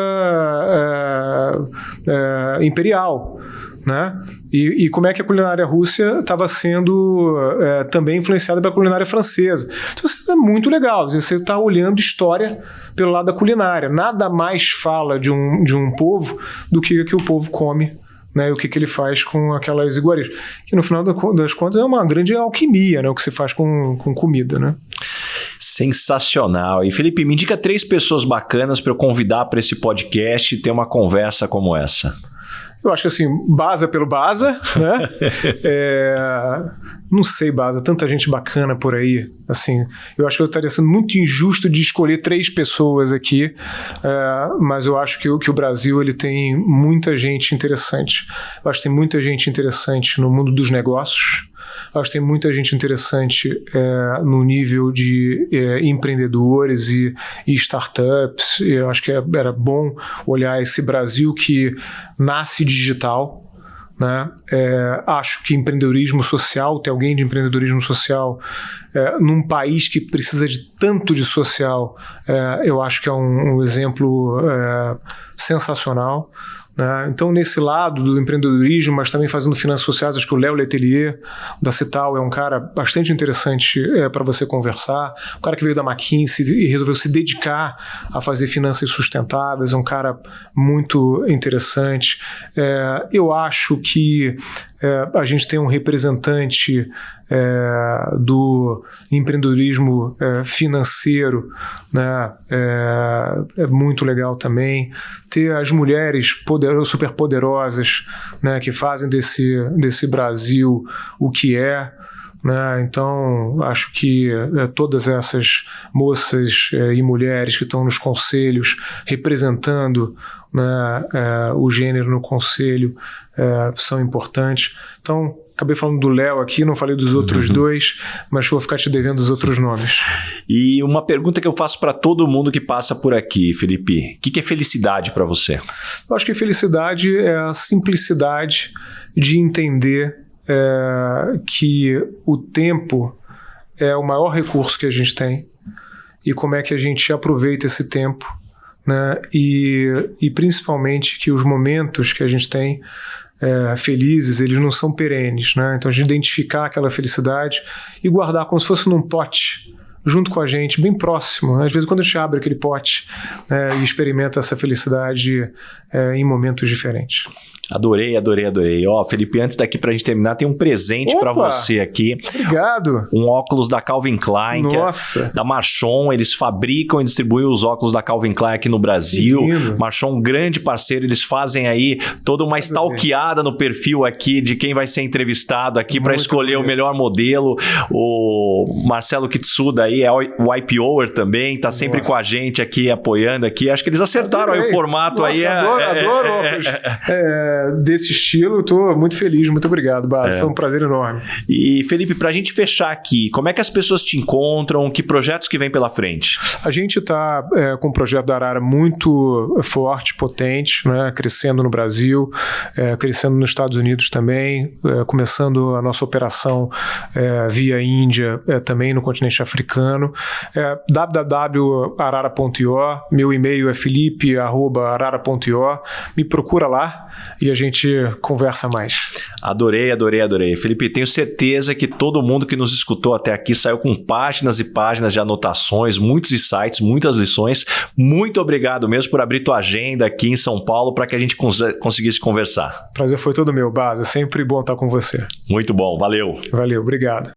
imperial. Né? E como é que a culinária russa estava sendo também influenciada pela culinária francesa. Então isso é muito legal, você está olhando história pelo lado da culinária. Nada mais fala de um povo do que o povo come, né? E o que ele faz com aquelas iguarias, que no final das contas é uma grande alquimia, né? O que se faz com comida, né? Sensacional. E Felipe, me indica 3 pessoas bacanas para eu convidar para esse podcast e ter uma conversa como essa. Eu acho que assim, Baza pelo Baza, né? Não sei, Baza, tanta gente bacana por aí. Assim, eu acho que eu estaria sendo muito injusto de escolher 3 pessoas aqui, mas eu acho que o Brasil ele tem muita gente interessante. Eu acho que tem muita gente interessante no mundo dos negócios. Acho que tem muita gente interessante no nível de empreendedores e startups. Eu acho que era bom olhar esse Brasil que nasce digital, né? Acho que empreendedorismo social, ter alguém de empreendedorismo social num país que precisa de tanto de social, eu acho que é um exemplo sensacional. Né? Então, nesse lado do empreendedorismo, mas também fazendo finanças sociais, acho que o Léo Letelier, da Cital, é um cara bastante interessante para você conversar. Um cara que veio da McKinsey e resolveu se dedicar a fazer finanças sustentáveis, é um cara muito interessante. Eu acho que a gente tem um representante do empreendedorismo financeiro, né? É muito legal também ter as mulheres super poderosas, né? Que fazem desse Brasil o que é. Né? Então, acho que todas essas moças e mulheres que estão nos conselhos representando, né, o gênero no conselho são importantes. Então, acabei falando do Léo aqui, não falei dos outros 2, mas vou ficar te devendo os outros nomes. E uma pergunta que eu faço para todo mundo que passa por aqui, Felipe: o que é felicidade para você? Eu acho que felicidade é a simplicidade de entender que o tempo é o maior recurso que a gente tem e como é que a gente aproveita esse tempo, né? E principalmente que os momentos que a gente tem felizes, eles não são perenes, né? Então a gente identificar aquela felicidade e guardar como se fosse num pote junto com a gente, bem próximo. Às vezes quando a gente abre aquele pote e experimenta essa felicidade em momentos diferentes. Adorei. Ó, Felipe, antes daqui pra gente terminar, tem um presente para você aqui. Obrigado. Um óculos da Calvin Klein, Nossa. Da Marchon. Eles fabricam e distribuem os óculos da Calvin Klein aqui no Brasil. Marchon, um grande parceiro. Eles fazem aí toda uma stalkeada no perfil aqui de quem vai ser entrevistado aqui para escolher o melhor modelo. O Marcelo Kitsuda aí é o IPOer também, tá sempre com a gente aqui, apoiando aqui. Acho que eles acertaram aí o formato. Nossa, aí. Adoro óculos desse estilo. Estou muito feliz, muito obrigado, Bas. Foi um prazer enorme. E Felipe, para a gente fechar aqui, como é que as pessoas te encontram? Que projetos que vem pela frente? A gente está com um projeto da Arara muito forte, potente, né? Crescendo no Brasil, crescendo nos Estados Unidos também, começando a nossa operação via Índia, também no continente africano. www.arara.io, meu e-mail é felipe@arara.io, me procura lá e a gente conversa mais. Adorei. Felipe, tenho certeza que todo mundo que nos escutou até aqui saiu com páginas e páginas de anotações, muitos insights, muitas lições. Muito obrigado mesmo por abrir tua agenda aqui em São Paulo para que a gente conseguisse conversar. Prazer foi todo meu, Bas. É sempre bom estar com você. Muito bom, valeu. Valeu, obrigado.